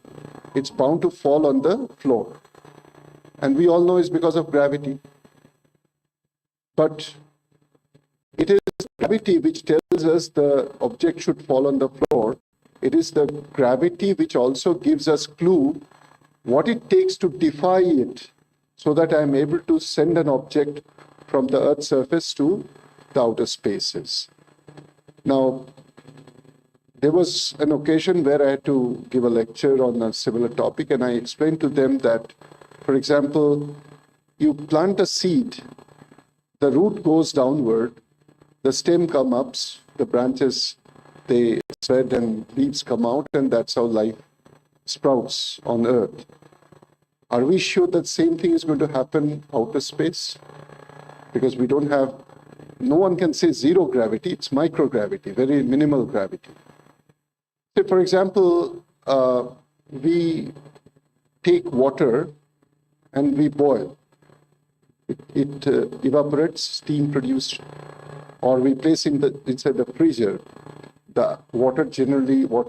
Speaker 8: it's bound to fall on the floor. And we all know it's because of gravity. But it is gravity which tells us the object should fall on the floor. It is the gravity which also gives us clue what it takes to defy it so that I am able to send an object from the Earth's surface to the outer spaces. Now, there was an occasion where I had to give a lecture on a similar topic, and I explained to them that, for example, you plant a seed, the root goes downward, the stem comes up, the branches, they spread and leaves come out, and that's how life sprouts on Earth. Are we sure that same thing is going to happen outer space? Because we don't have, no one can say zero gravity, it's microgravity, very minimal gravity. So for example, we take water and we boil. It evaporates, steam produced, or we place inside the freezer. The water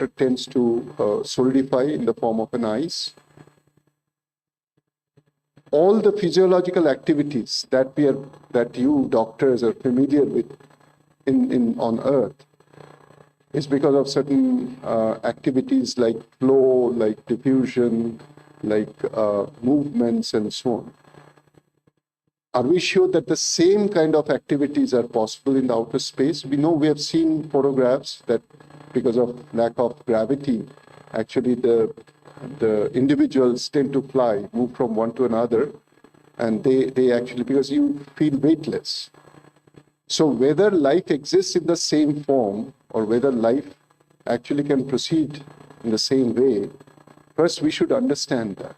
Speaker 8: tends to solidify in the form of an ice. All the physiological activities that you doctors are familiar with on Earth is because of certain activities like flow, like diffusion, like movements, and so on. Are we sure that the same kind of activities are possible in the outer space? We know, we have seen photographs that because of lack of gravity, actually the individuals tend to fly, move from one to another, and they actually, because you feel weightless. So whether life exists in the same form or whether life actually can proceed in the same way, first we should understand that.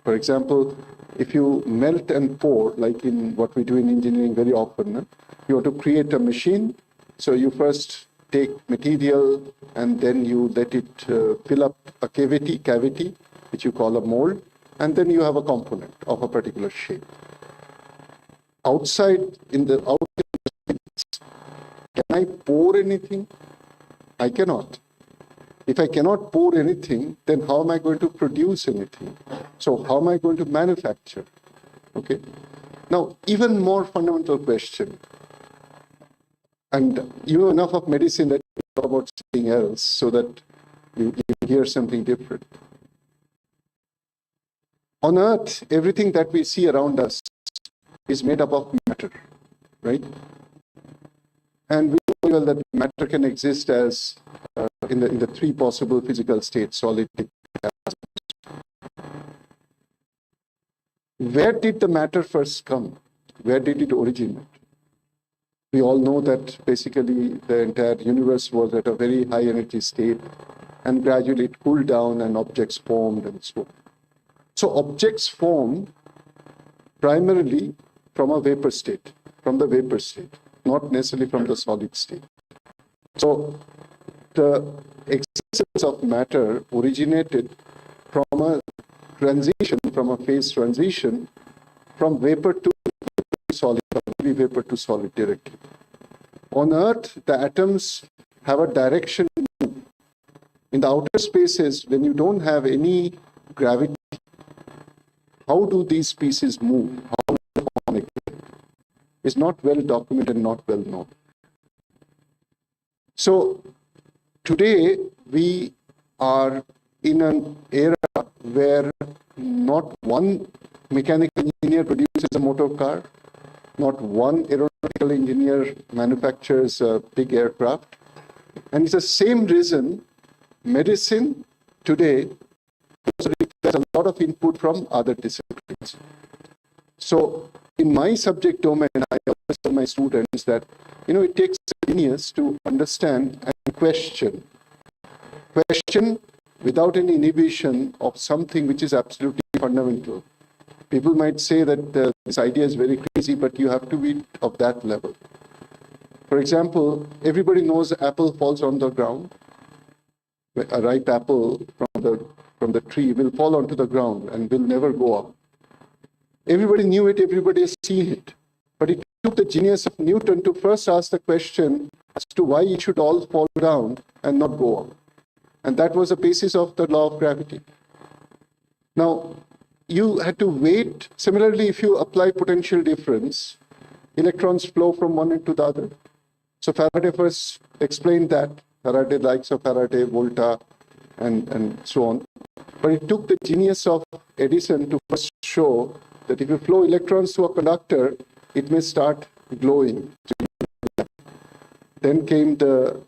Speaker 8: For example, if you melt and pour, like in what we do in engineering very often, you want to create a machine, so you first take material and then you let it fill up a cavity, which you call a mold, and then you have a component of a particular shape. Outside, can I pour anything? I cannot. If I cannot pour anything, then how am I going to produce anything? So how am I going to manufacture? Okay. Now, even more fundamental question, and you know enough of medicine that you talk about something else so that you hear something different. On Earth, everything that we see around us is made up of matter, right? And we know well that matter can exist as in the three possible physical states, solid, liquid, gas. Where did the matter first come? Where did it originate? We all know that basically the entire universe was at a very high energy state, and gradually it cooled down and objects formed and so on. So objects formed primarily from a vapor state, not necessarily from the solid state. So the existence of matter originated from a transition, from a phase transition from vapor to solid, from vapor to solid directly. On Earth, the atoms have a direction. In the outer spaces, when you don't have any gravity, how do these pieces move? How do they form? It's not well documented, not well known. So today we are in an era where not one mechanical engineer produces a motor car, not one aeronautical engineer manufactures a big aircraft. And it's the same reason medicine today requires a lot of input from other disciplines. So in my subject domain, I always tell my students that, it takes a genius to understand and question without any inhibition of something which is absolutely fundamental. People might say that this idea is very crazy, but you have to be of that level. For example, everybody knows apple falls on the ground. A ripe apple from the tree will fall onto the ground and will never go up. Everybody knew it, everybody has seen it. But it took the genius of Newton to first ask the question as to why it should all fall down and not go up. And that was the basis of the law of gravity. Now, you had to wait. Similarly, if you apply potential difference, electrons flow from one end to the other. So Faraday first explained that. Faraday, likes of Faraday, Volta, and so on. But it took the genius of Edison to first show that if you flow electrons through a conductor, it may start glowing. Then came the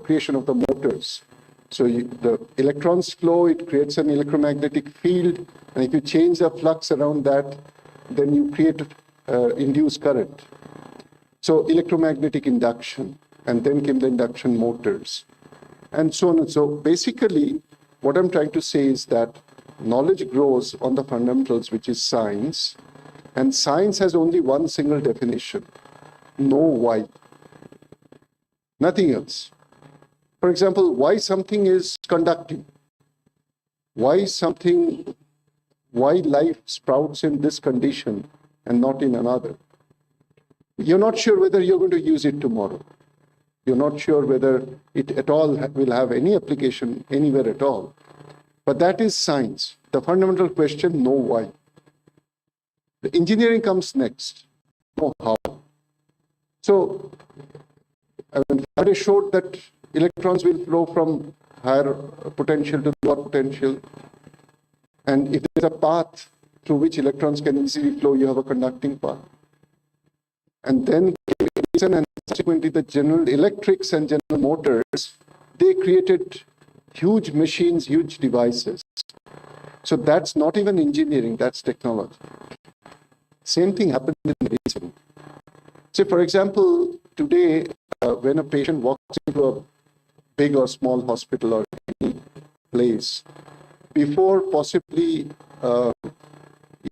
Speaker 8: creation of the motors. So the electrons flow, it creates an electromagnetic field, and if you change the flux around that, then you create induced current. So electromagnetic induction, and then came the induction motors, and so on and so. Basically, what I'm trying to say is that knowledge grows on the fundamentals, which is science, and science has only one single definition: know why. Nothing else. For example, why something is conducting, why life sprouts in this condition and not in another. You're not sure whether you're going to use it tomorrow. You're not sure whether it at all will have any application anywhere at all. But that is science. The fundamental question, know why. The engineering comes next, know how. So, Faraday showed that electrons will flow from higher potential to lower potential. And if there's a path through which electrons can easily flow, you have a conducting path. And then Edison and subsequently the General Electrics and General Motors, they created huge machines, huge devices. So that's not even engineering, that's technology. Same thing happened in medicine. Say, for example, today, when a patient walks into a big or small hospital or any place, before possibly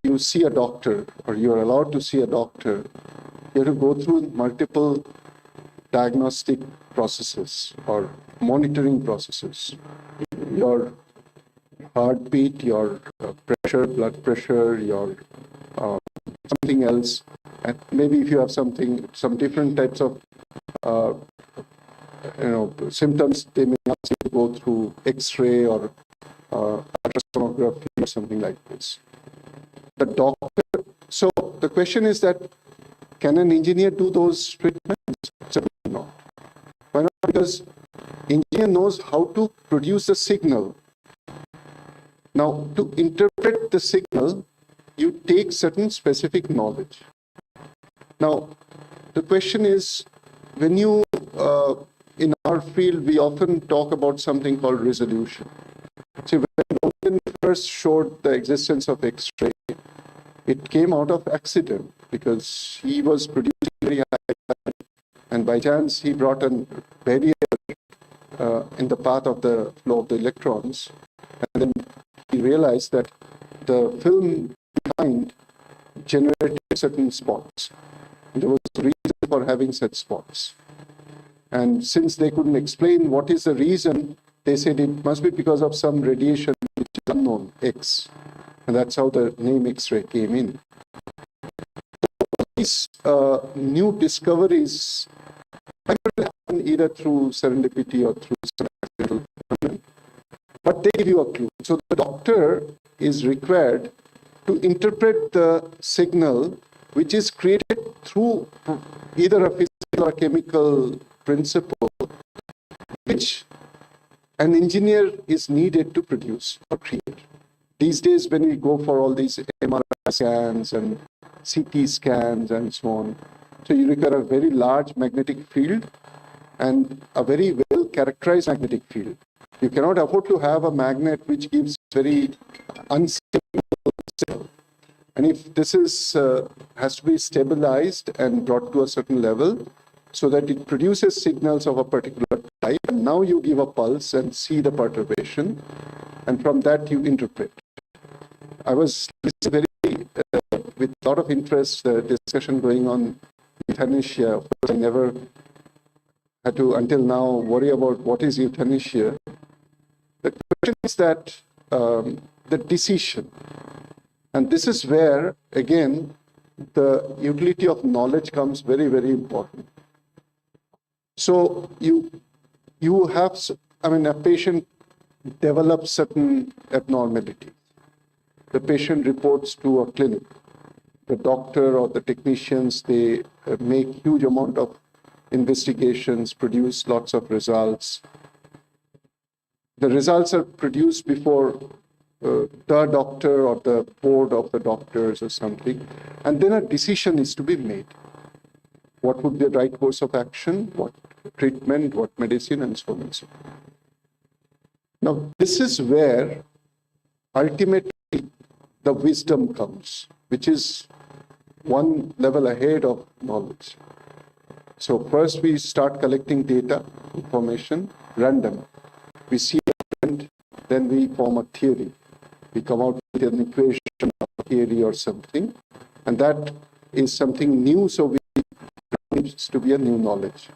Speaker 8: you see a doctor or you're allowed to see a doctor, you have to go through multiple diagnostic processes or monitoring processes. Your heartbeat, your pressure, blood pressure, your something else, and maybe if you have some different types of symptoms, they may ask you to go through X-ray or ultrasonography or something like this. The doctor. So the question is that, can an engineer do those treatments? Certainly not. Why not? Because engineer knows how to produce a signal. Now, to interpret the signal, you take certain specific knowledge. Now, the question is, when you, in our field, we often talk about something called resolution. See, when Roentgen first showed the existence of X-ray, it came out of accident because he was producing very high current, and by chance he brought a barrier in the path of the flow of the electrons, and then he realized that the film behind generated certain spots. There was a reason for having such spots. And since they couldn't explain what is the reason, they said it must be because of some radiation which is unknown, X. And that's how the name X-ray came in. These new discoveries primarily happen either through serendipity or through some accidental phenomenon, but they give you a clue. So the doctor is required to interpret the signal which is created through either a physical or chemical principle, which an engineer is needed to produce or create. These days, when we go for all these MRI scans and CT scans and so on, so you require a very large magnetic field and a very well characterized magnetic field. You cannot afford to have a magnet which gives very unstable signal. And if this is has to be stabilized and brought to a certain level so that it produces signals of a particular type, and now you give a pulse and see the perturbation, and from that you interpret. I was listening very with a lot of interest the discussion going on euthanasia. Of course, I never had to, until now, worry about what is euthanasia. The question is that the decision, and this is where, again, the utility of knowledge comes very, very important. So you have, I mean, a patient develops certain abnormalities. The patient reports to a clinic. The doctor or the technicians, they make huge amount of investigations, produce lots of results. The results are produced before the doctor or the board of the doctors or something, and then a decision is to be made. What would be the right course of action, what treatment, what medicine, and so on and so forth. Now, this is where ultimately the wisdom comes, which is one level ahead of knowledge. So first we start collecting data, information, random. We see a trend, then we form a theory. We come out with an equation, a theory or something, and that is something new, so we needs to be a new knowledge.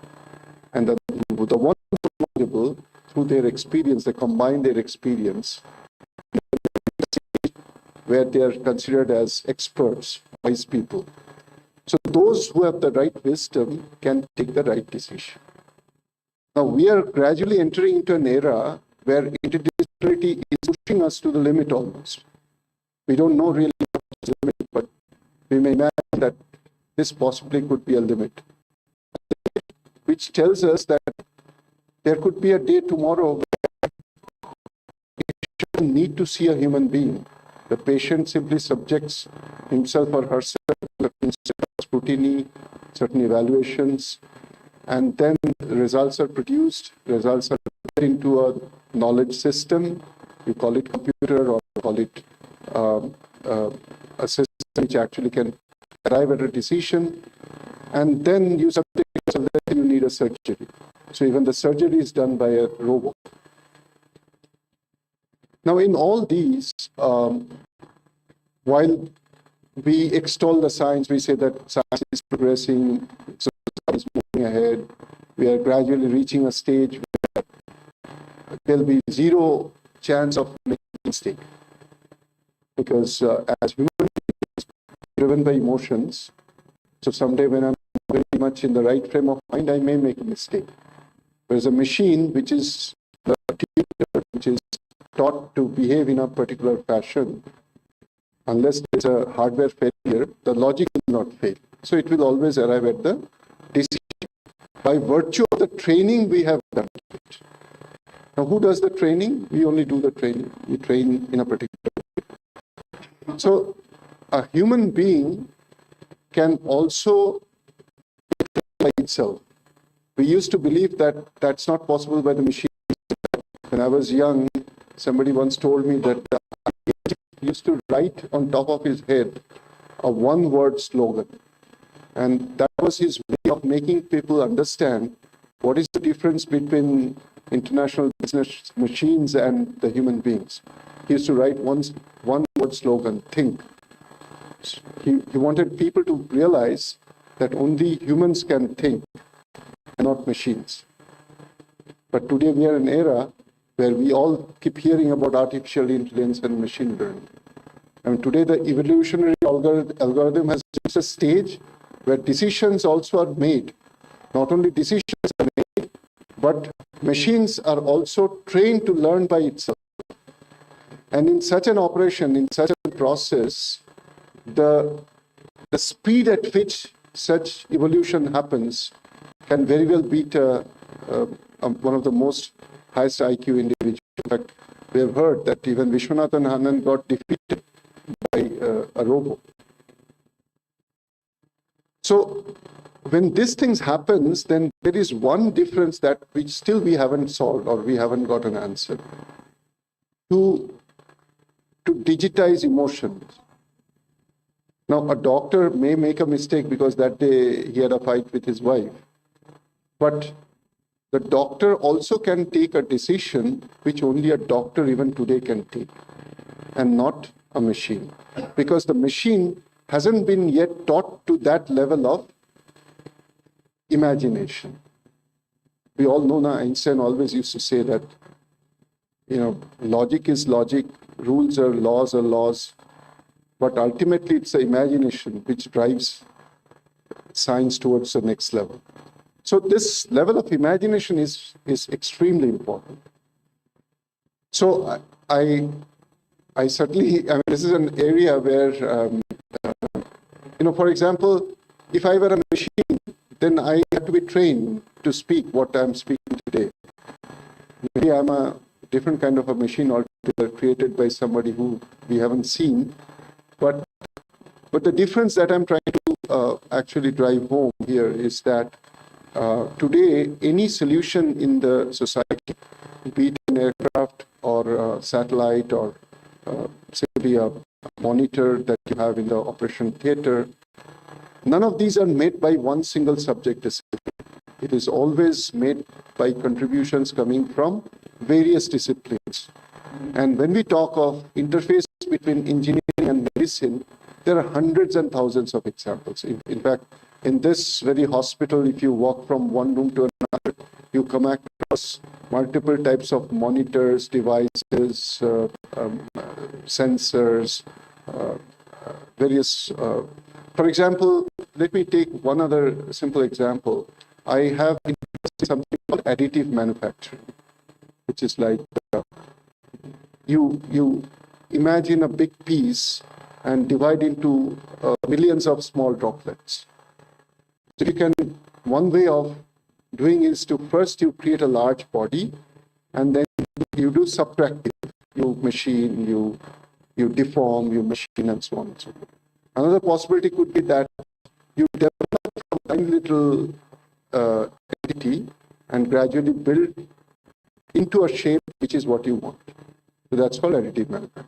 Speaker 8: And the ones knowledgeable, through their experience, they combine their experience, where they are considered as experts, wise people. So those who have the right wisdom can take the right decision. Now we are gradually entering into an era where interdisciplinarity is pushing us to the limit almost. We don't know really what is the limit, but we may imagine that this possibly could be a limit, which tells us that there could be a day tomorrow where you shouldn't need to see a human being. The patient simply subjects himself or herself to certain scrutiny, certain evaluations, and then results are produced. Results are put into a knowledge system. You call it computer or call it a system which actually can arrive at a decision. And then you subject yourself, then you need a surgery. So even the surgery is done by a robot. Now, in all these, while we extol the science, we say that science is progressing, society is moving ahead, we are gradually reaching a stage where there will be zero chance of making a mistake. Because as human beings, driven by emotions, so someday when I'm very much in the right frame of mind, I may make a mistake. Whereas a machine, which is a computer, which is taught to behave in a particular fashion, unless there's a hardware failure, the logic will not fail. So it will always arrive at the decision by virtue of the training we have done. Now, who does the training? We only do the training. We train in a particular way. So a human being can also by itself. We used to believe that that's not possible by the machine. When I was young, somebody once told me that he used to write on top of his head a one-word slogan. And that was his way of making people understand what is the difference between international business machines and the human beings. He used to write one-word slogan, think. He wanted people to realize that only humans can think and not machines. But today we are in an era where we all keep hearing about artificial intelligence and machine learning. And today the evolutionary algorithm has reached a stage where decisions also are made. Not only decisions are made, but machines are also trained to learn by itself. And in such an operation, in such a process, the speed at which such evolution happens can very well beat one of the most highest IQ individuals. In fact, we have heard that even Vishwanathan Anand got defeated by a robot. So when these things happens, then there is one difference that which still we haven't solved or we haven't got an answer. To digitize emotions. Now, a doctor may make a mistake because that day he had a fight with his wife. But the doctor also can take a decision which only a doctor even today can take, and not a machine. Because the machine hasn't been yet taught to that level of imagination. We all know now, Einstein always used to say that, logic is logic, rules are laws, but ultimately it's the imagination which drives science towards the next level. So this level of imagination is extremely important. So I certainly, this is an area where, for example, if I were a machine, then I have to be trained to speak what I'm speaking today. Maybe I'm a different kind of a machine altogether, created by somebody who we haven't seen. But the difference that I'm trying to actually drive home here is that today, any solution in the society, be it an aircraft or a satellite or simply a monitor that you have in the operation theater, none of these are made by one single subject discipline. It is always made by contributions coming from various disciplines. And when we talk of interface between engineering and medicine, there are hundreds and thousands of examples. In fact, in this very hospital, if you walk from one room to another, you come across multiple types of monitors, devices, sensors, various. For example, let me take one other simple example. I have something called additive manufacturing, which is like you imagine a big piece and divide into millions of small droplets. So you can, one way of doing is to first you create a large body, and then you do subtractive. You machine, you deform, you machine, and so on and so forth. Another possibility could be that you develop from a tiny little entity and gradually build into a shape which is what you want. So that's called additive manufacturing.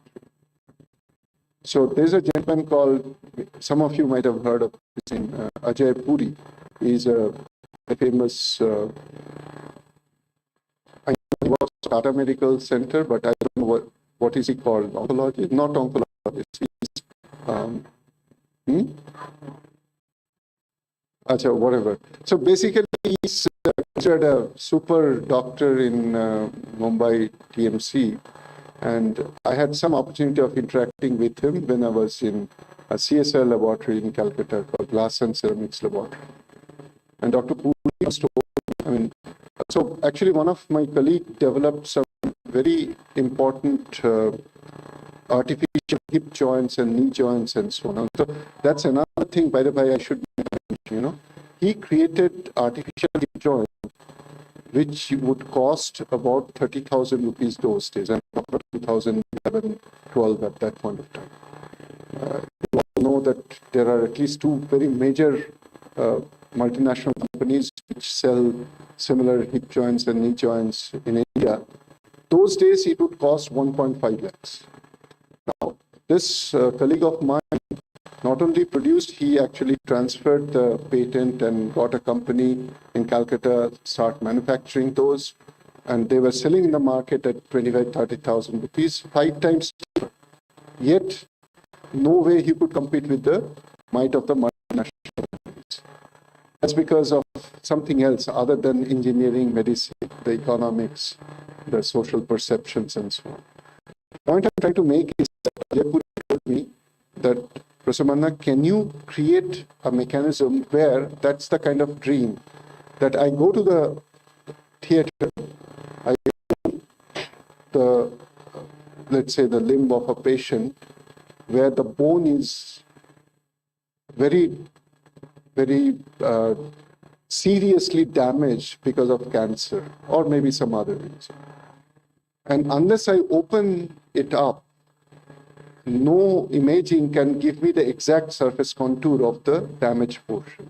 Speaker 8: So there's a gentleman called, some of you might have heard of his name, Ajay Puri. He's a famous, I know he works at Tata Medical Center, but I don't know what is he called, oncologist? Not oncologist, he's, whatever. So basically, he's considered a super doctor in Mumbai TMC. And I had some opportunity of interacting with him when I was in a CSL laboratory in Calcutta called Glass and Ceramics Laboratory. And Dr. Puri was told, so actually one of my colleagues developed some very important artificial hip joints and knee joints and so on. So that's another thing, by the way, I should mention, he created artificial hip joints which would cost about 30,000 rupees those days, and 2011, 12 at that point of time. You all know that there are at least two very major multinational companies which sell similar hip joints and knee joints in India. Those days it would cost 1.5 lakhs. Now, this colleague of mine not only produced, he actually transferred the patent and got a company in Calcutta, start manufacturing those. And they were selling in the market at 25,000, 30,000 rupees, 5 times cheaper. Yet, no way he could compete with the might of the multinational companies. That's because of something else other than engineering, medicine, the economics, the social perceptions, and so on. The point I'm trying to make is that Jaipur told me that, Professor Manna, can you create a mechanism where that's the kind of dream that I go to the theater, I the, let's say, the limb of a patient where the bone is very, very seriously damaged because of cancer or maybe some other reason. And unless I open it up, no imaging can give me the exact surface contour of the damaged portion.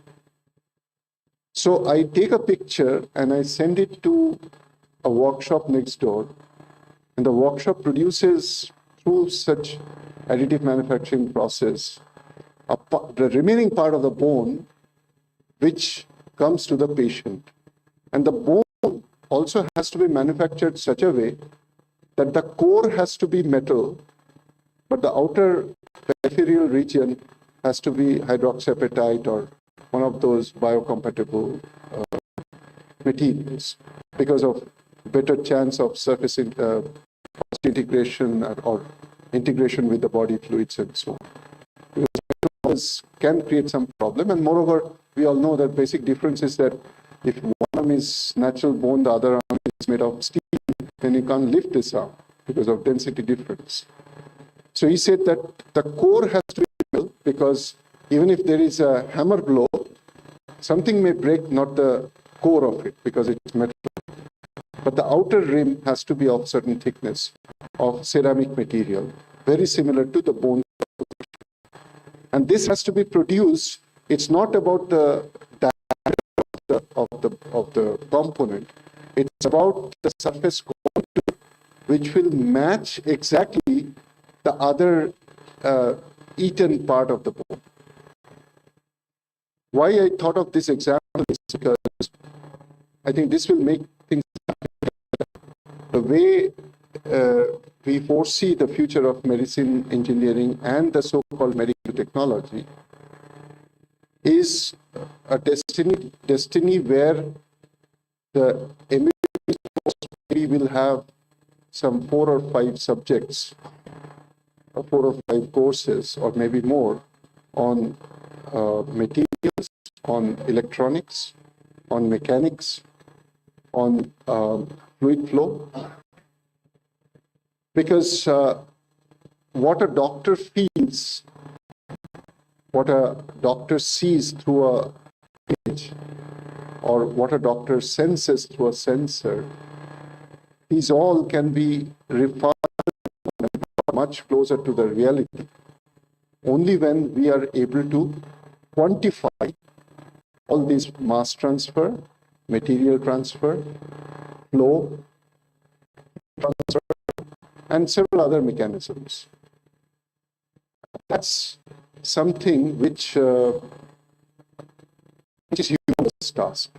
Speaker 8: So I take a picture and I send it to a workshop next door, and the workshop produces, through such additive manufacturing process, the remaining part of the bone, which comes to the patient. And the bone also has to be manufactured such a way that the core has to be metal, but the outer peripheral region has to be hydroxyapatite or one of those biocompatible materials because of better chance of surface integration or integration with the body fluids and so on. Because can create some problem, and moreover, we all know that basic difference is that if one arm is natural bone, the other arm is made of steel, then you can't lift this arm because of density difference. So he said that the core has to be built because even if there is a hammer blow, something may break, not the core of it because it's metal. But the outer rim has to be of certain thickness of ceramic material, very similar to the bone. And this has to be produced. It's not about the diameter of the component. It's about the surface contour, which will match exactly the other eaten part of the bone. Why I thought of this example is because I think this will make things the way we foresee the future of medicine, engineering, and the so-called medical technology is a destiny where the MBBS will have some 4 or 5 subjects, 4 or 5 courses, or maybe more, on materials, on electronics, on mechanics, on fluid flow. Because what a doctor feels, what a doctor sees through a image, or what a doctor senses through a sensor, these all can be refined much closer to the reality only when we are able to quantify all these mass transfer, material transfer, flow transfer, and several other mechanisms. That's something which is humorous task.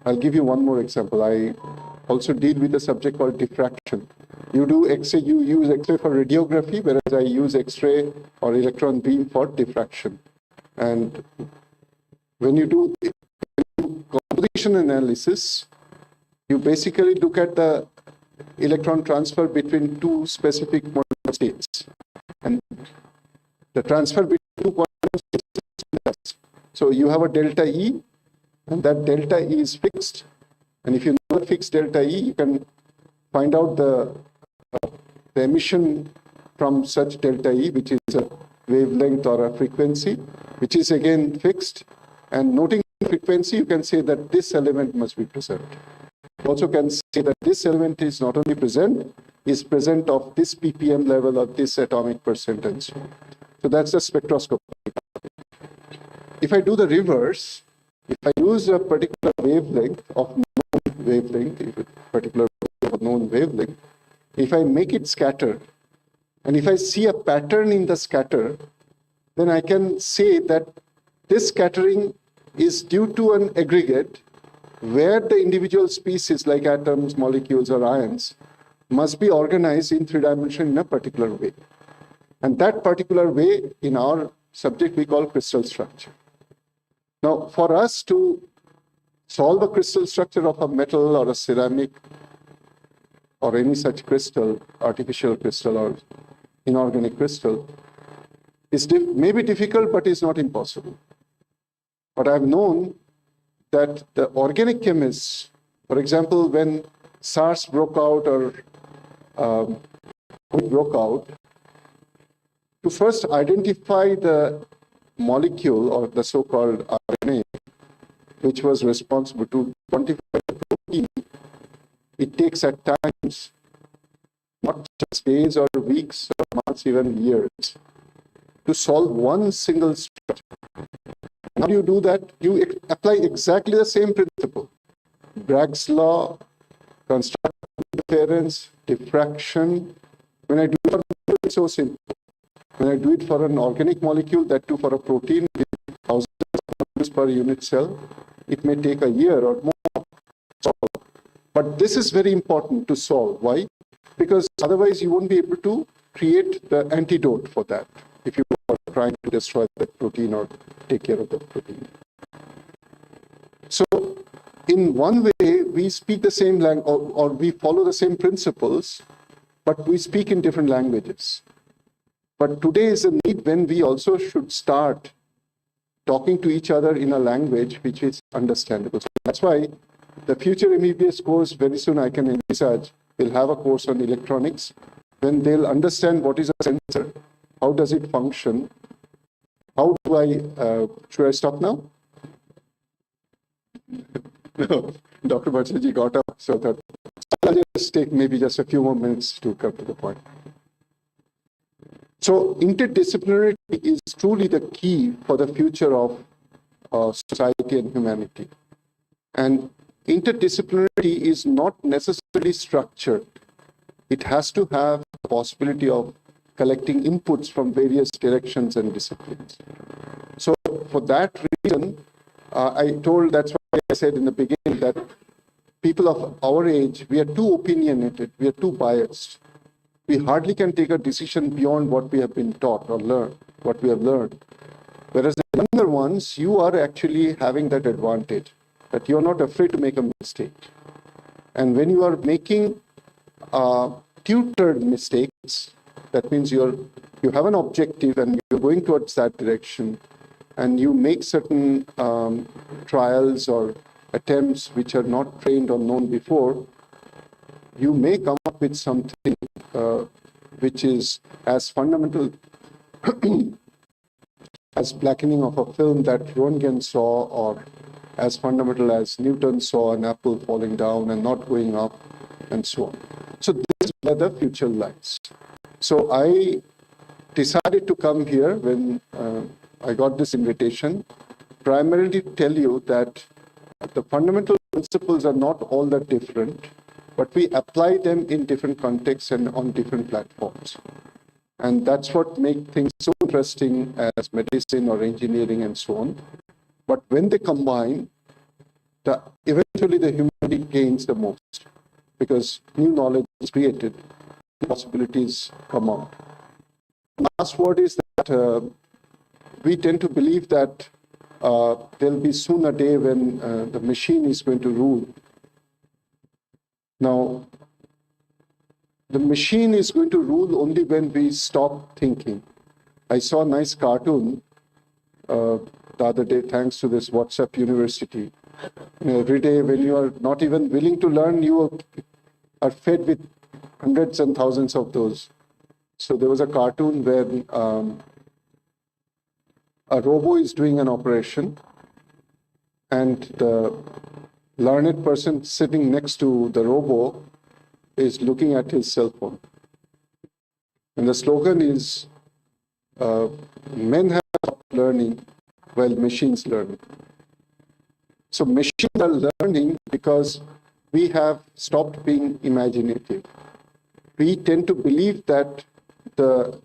Speaker 8: I'll give you one more example. I also deal with a subject called diffraction. You do X-ray, you use X-ray for radiography, whereas I use X-ray or electron beam for diffraction. And when you do composition analysis, you basically look at the electron transfer between 2 specific quantum states. And the transfer between 2 quantum states. So you have a delta E, and that delta E is fixed. And if you know the fixed delta E, you can find out the emission from such delta E, which is a wavelength or a frequency, which is again fixed. And noting frequency, you can say that this element must be present. You also can say that this element is not only present, is present of this ppm level of this atomic percent and so on. So that's the spectroscopy. If I do the reverse, if I use a particular wavelength of known wavelength, known wavelength, if I make it scatter, and if I see a pattern in the scatter, then I can say that this scattering is due to an aggregate where the individual species like atoms, molecules, or ions must be organized in 3 dimensions in a particular way. And that particular way in our subject we call crystal structure. Now, for us to solve a crystal structure of a metal or a ceramic or any such crystal, artificial crystal or inorganic crystal, may be difficult, but is not impossible. But I've known that the organic chemists, for example, when SARS broke out or COVID broke out, to first identify the molecule or the so-called RNA, which was responsible to quantify the protein, it takes at times not just days or weeks or months, even years, to solve one single structure. How do you do that? You apply exactly the same principle. Bragg's law, constructive interference, diffraction. When I do it for metal, it's so simple. When I do it for an organic molecule, that too for a protein with thousands of molecules per unit cell, it may take a year or more to solve. But this is very important to solve. Why? Because otherwise you won't be able to create the antidote for that if you trying to destroy that protein or take care of that protein. So in one way, we speak the same language, or we follow the same principles, but we speak in different languages. But today is a need when we also should start talking to each other in a language which is understandable. So that's why the future MBBS course, very soon I can envisage, will have a course on electronics, when they'll understand what is a sensor, how does it function, how do I, should I stop now? No, Dr. Bhattaji got up, so that I'll just take maybe just a few more minutes to come to the point. So interdisciplinarity is truly the key for the future of society and humanity. And interdisciplinarity is not necessarily structured. It has to have the possibility of collecting inputs from various directions and disciplines. So for that reason, that's why I said in the beginning that people of our age, we are too opinionated, we are too biased. We hardly can take a decision beyond what we have been taught or learned, what we have learned. Whereas the younger ones, you are actually having that advantage, that you're not afraid to make a mistake. And when you are making tutored mistakes, that means you have an objective and you're going towards that direction, and you make certain trials or attempts which are not trained or known before, you may come up with something which is as fundamental as blackening of a film that Röntgen saw, or as fundamental as Newton saw an apple falling down and not going up, and so on. So this is where the future lies. So I decided to come here when I got this invitation, primarily to tell you that the fundamental principles are not all that different, but we apply them in different contexts and on different platforms. And that's what makes things so interesting as medicine or engineering and so on. But when they combine, eventually the humanity gains the most, because new knowledge is created, possibilities come out. Last word is that we tend to believe that there'll be soon a day when the machine is going to rule. Now, the machine is going to rule only when we stop thinking. I saw a nice cartoon the other day, thanks to this WhatsApp University. Every day when you are not even willing to learn, you are fed with hundreds and thousands of those. So there was a cartoon where a robo is doing an operation, and the learned person sitting next to the robo is looking at his cell phone. And the slogan is, men have stopped learning while machines learn. So machines are learning because we have stopped being imaginative. We tend to believe that the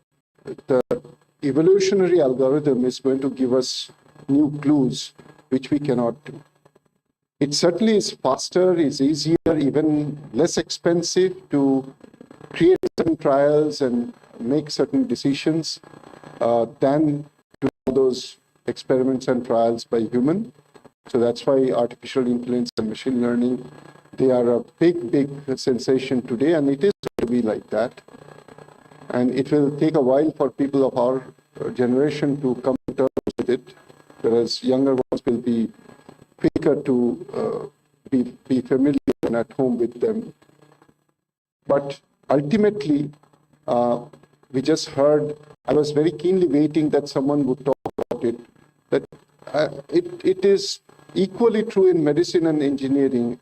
Speaker 8: evolutionary algorithm is going to give us new clues, which we cannot do. It certainly is faster, is easier, even less expensive to create certain trials and make certain decisions than to do those experiments and trials by human. So that's why artificial intelligence and machine learning, they are a big, big sensation today, and it is going to be like that. And it will take a while for people of our generation to come to terms with it, whereas younger ones will be quicker to be familiar and at home with them. But ultimately, we just heard, I was very keenly waiting that someone would talk about it, that it is equally true in medicine and engineering,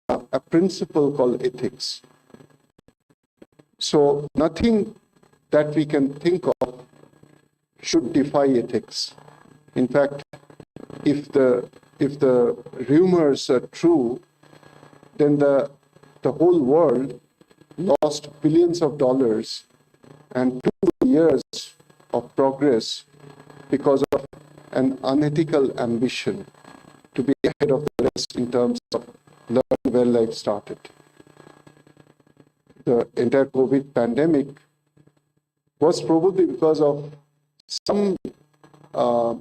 Speaker 8: a principle called ethics. So nothing that we can think of should defy ethics. In fact, if the rumors are true, then the whole world lost billions of dollars and 2 years of progress because of an unethical ambition to be ahead of the rest in terms of learning where life started. The entire COVID pandemic was probably because of some uh,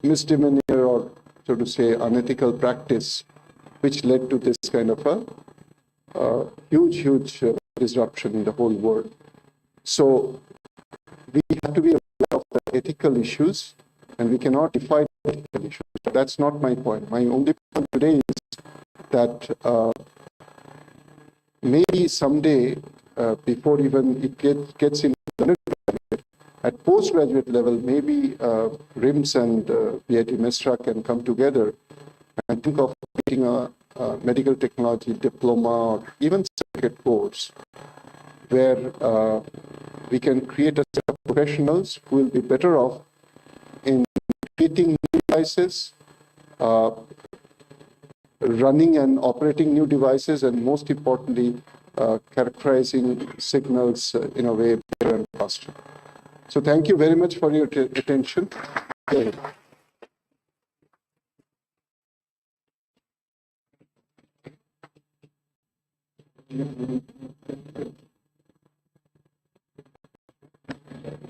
Speaker 8: misdemeanor or, so to say, unethical practice, which led to this kind of a huge disruption in the whole world. So we have to be aware of the ethical issues, and we cannot define ethical issues. But that's not my point. My only point today is that maybe someday, before even it gets into the undergraduate, at postgraduate level, maybe RIMS and VIT MESRA can come together and think of creating a medical technology diploma or even certificate course where we can create a set of professionals who will be better off in creating new devices, running and operating new devices, and most importantly, characterizing signals in a way better and faster. So thank you very much for your attention. Go ahead.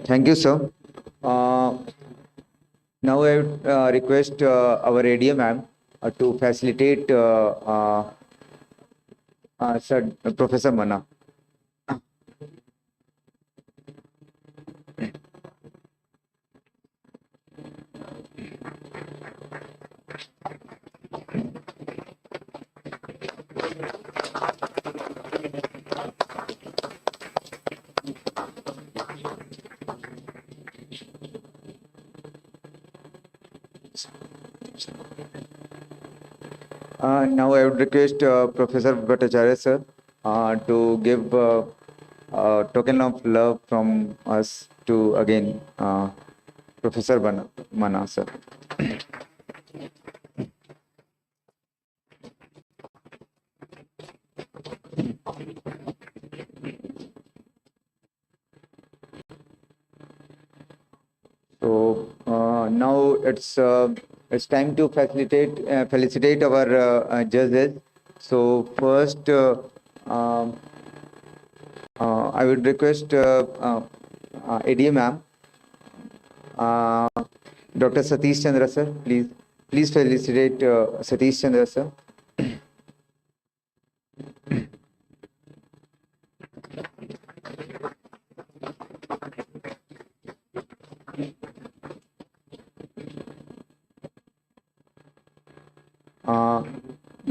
Speaker 9: Thank you, sir. Now I would request our ADM ma'am to facilitate Sir Professor Manna. Now I would request Professor Bhattacharya sir to give a token of love from us to again Professor Manna sir. So now it's time to felicitate our judges. So first, I would request ADM ma'am, Dr. Satish Chandra sir, please felicitate Satish Chandra sir.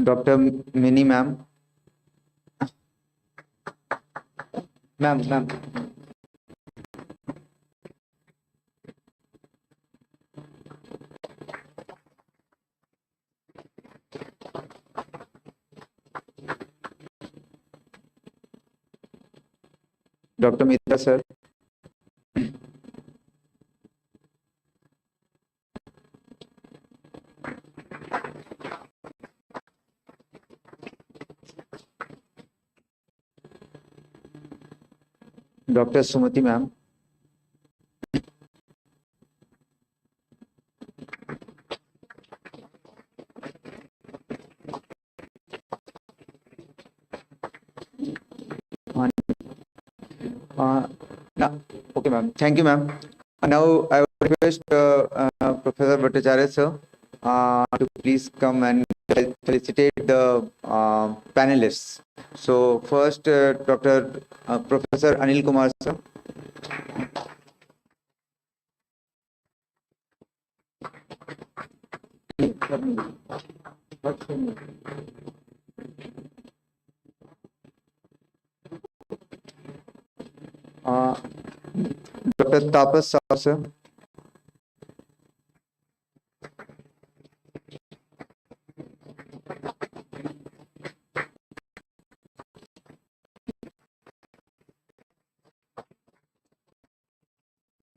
Speaker 9: Dr. Mini ma'am. Ma'am. Dr. Mitra sir. Dr. Sumati ma'am. Okay ma'am. Thank you ma'am. Now I would request Professor Bhattacharya sir to please come and felicitate the panelists. So first, Professor Anil Kumar sir. Dr. Tapas Saw sir.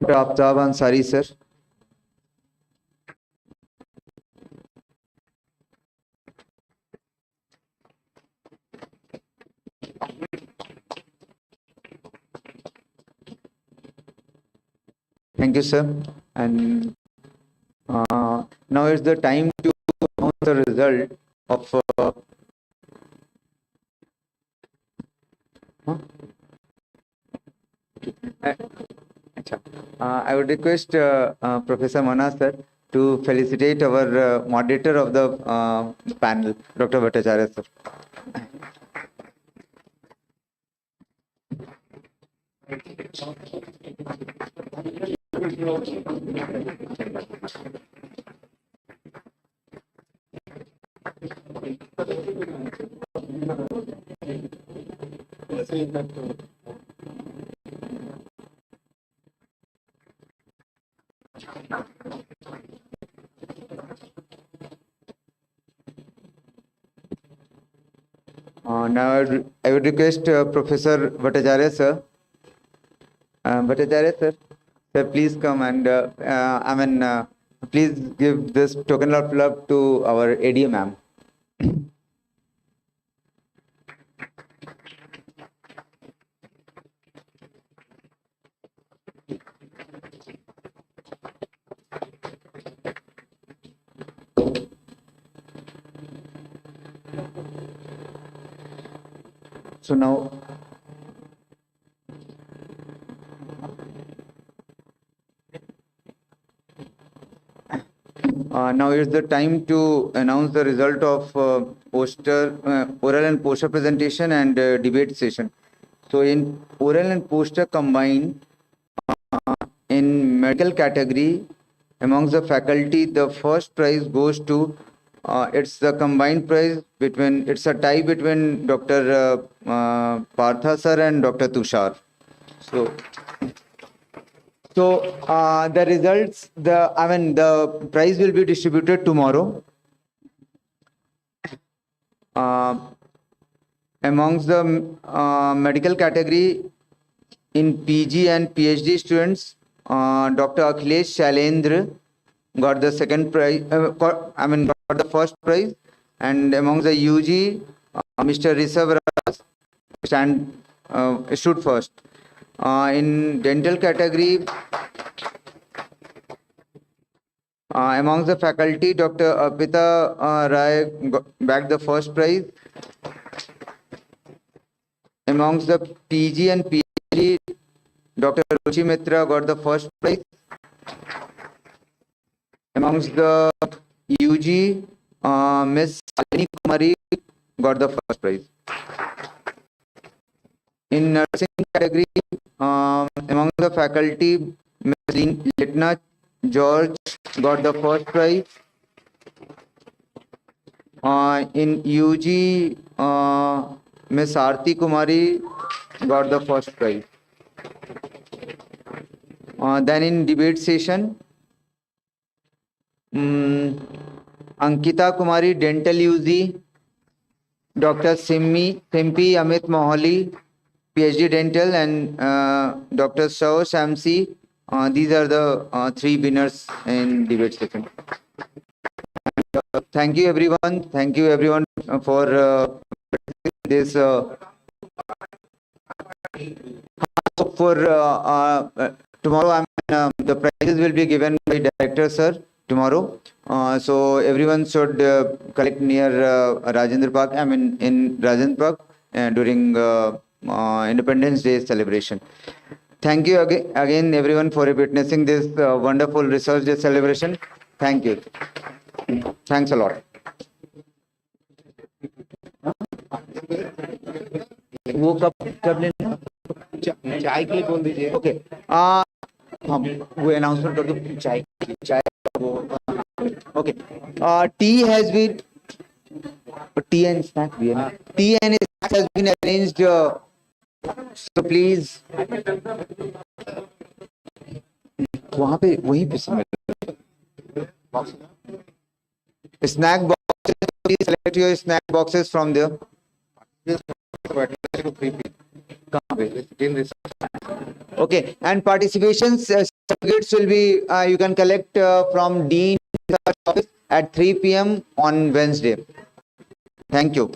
Speaker 9: Dr. Aftab Ansari sir. Thank you, sir. And now it's the time to announce the result of I would request Professor Manna sir to felicitate our moderator of the panel, Dr. Bhattacharya sir. Now I would request Professor Bhattacharya sir. Bhattacharya sir, please come and please give this token of love to our ADM ma'am. So now, now is the time to announce the result of oral and poster presentation and debate session. So in oral and poster combined, in medical category, amongst the faculty, the first prize goes to, it's the combined prize between, it's a tie between Dr. Partha sir and Dr. Tushar. So the results, the prize will be distributed tomorrow. Amongst the medical category, in PG and PhD students, Dr. Akhilesh Shalendra got the second prize, got the first prize, and amongst the UG, Mr. Rishabh Ras stood first. In dental category, amongst the faculty, Dr. Arpita Rai bagged the first prize. Amongst the PG and PhD, Dr. Ruchi Mitra got the first prize. Amongst the UG, Ms. Salini Kumari got the first prize. In nursing category, among the faculty, Ms. Litna George got the first prize. In UG, Ms. Aarti Kumari got the first prize. Then in debate session, Ankita Kumari, Dental UG, Dr. Simpi Amit Mohali, PhD Dental, and Dr. Shao Shamsi. These are the three winners in debate session. Thank you everyone. Thank you everyone for this. For tomorrow, the prizes will be given by Director Sir tomorrow. So everyone should collect near Rajendra Park. In Rajendra Park during Independence Day celebration. Thank you again everyone for witnessing this wonderful Research Day celebration. Thank you. Thanks a lot. वो कब लेना चाय के लिए बोल दीजिए okay हम वो अनाउंसमेंट कर दो चाय वो okay tea has been tea and snack भी है ना tea and snacks has been arranged so please वहां पे वहीं पे snack boxes please select your snack boxes from there Okay, and participation certificates will be you can collect from Dean office at 3 p.m. on Wednesday. Thank you.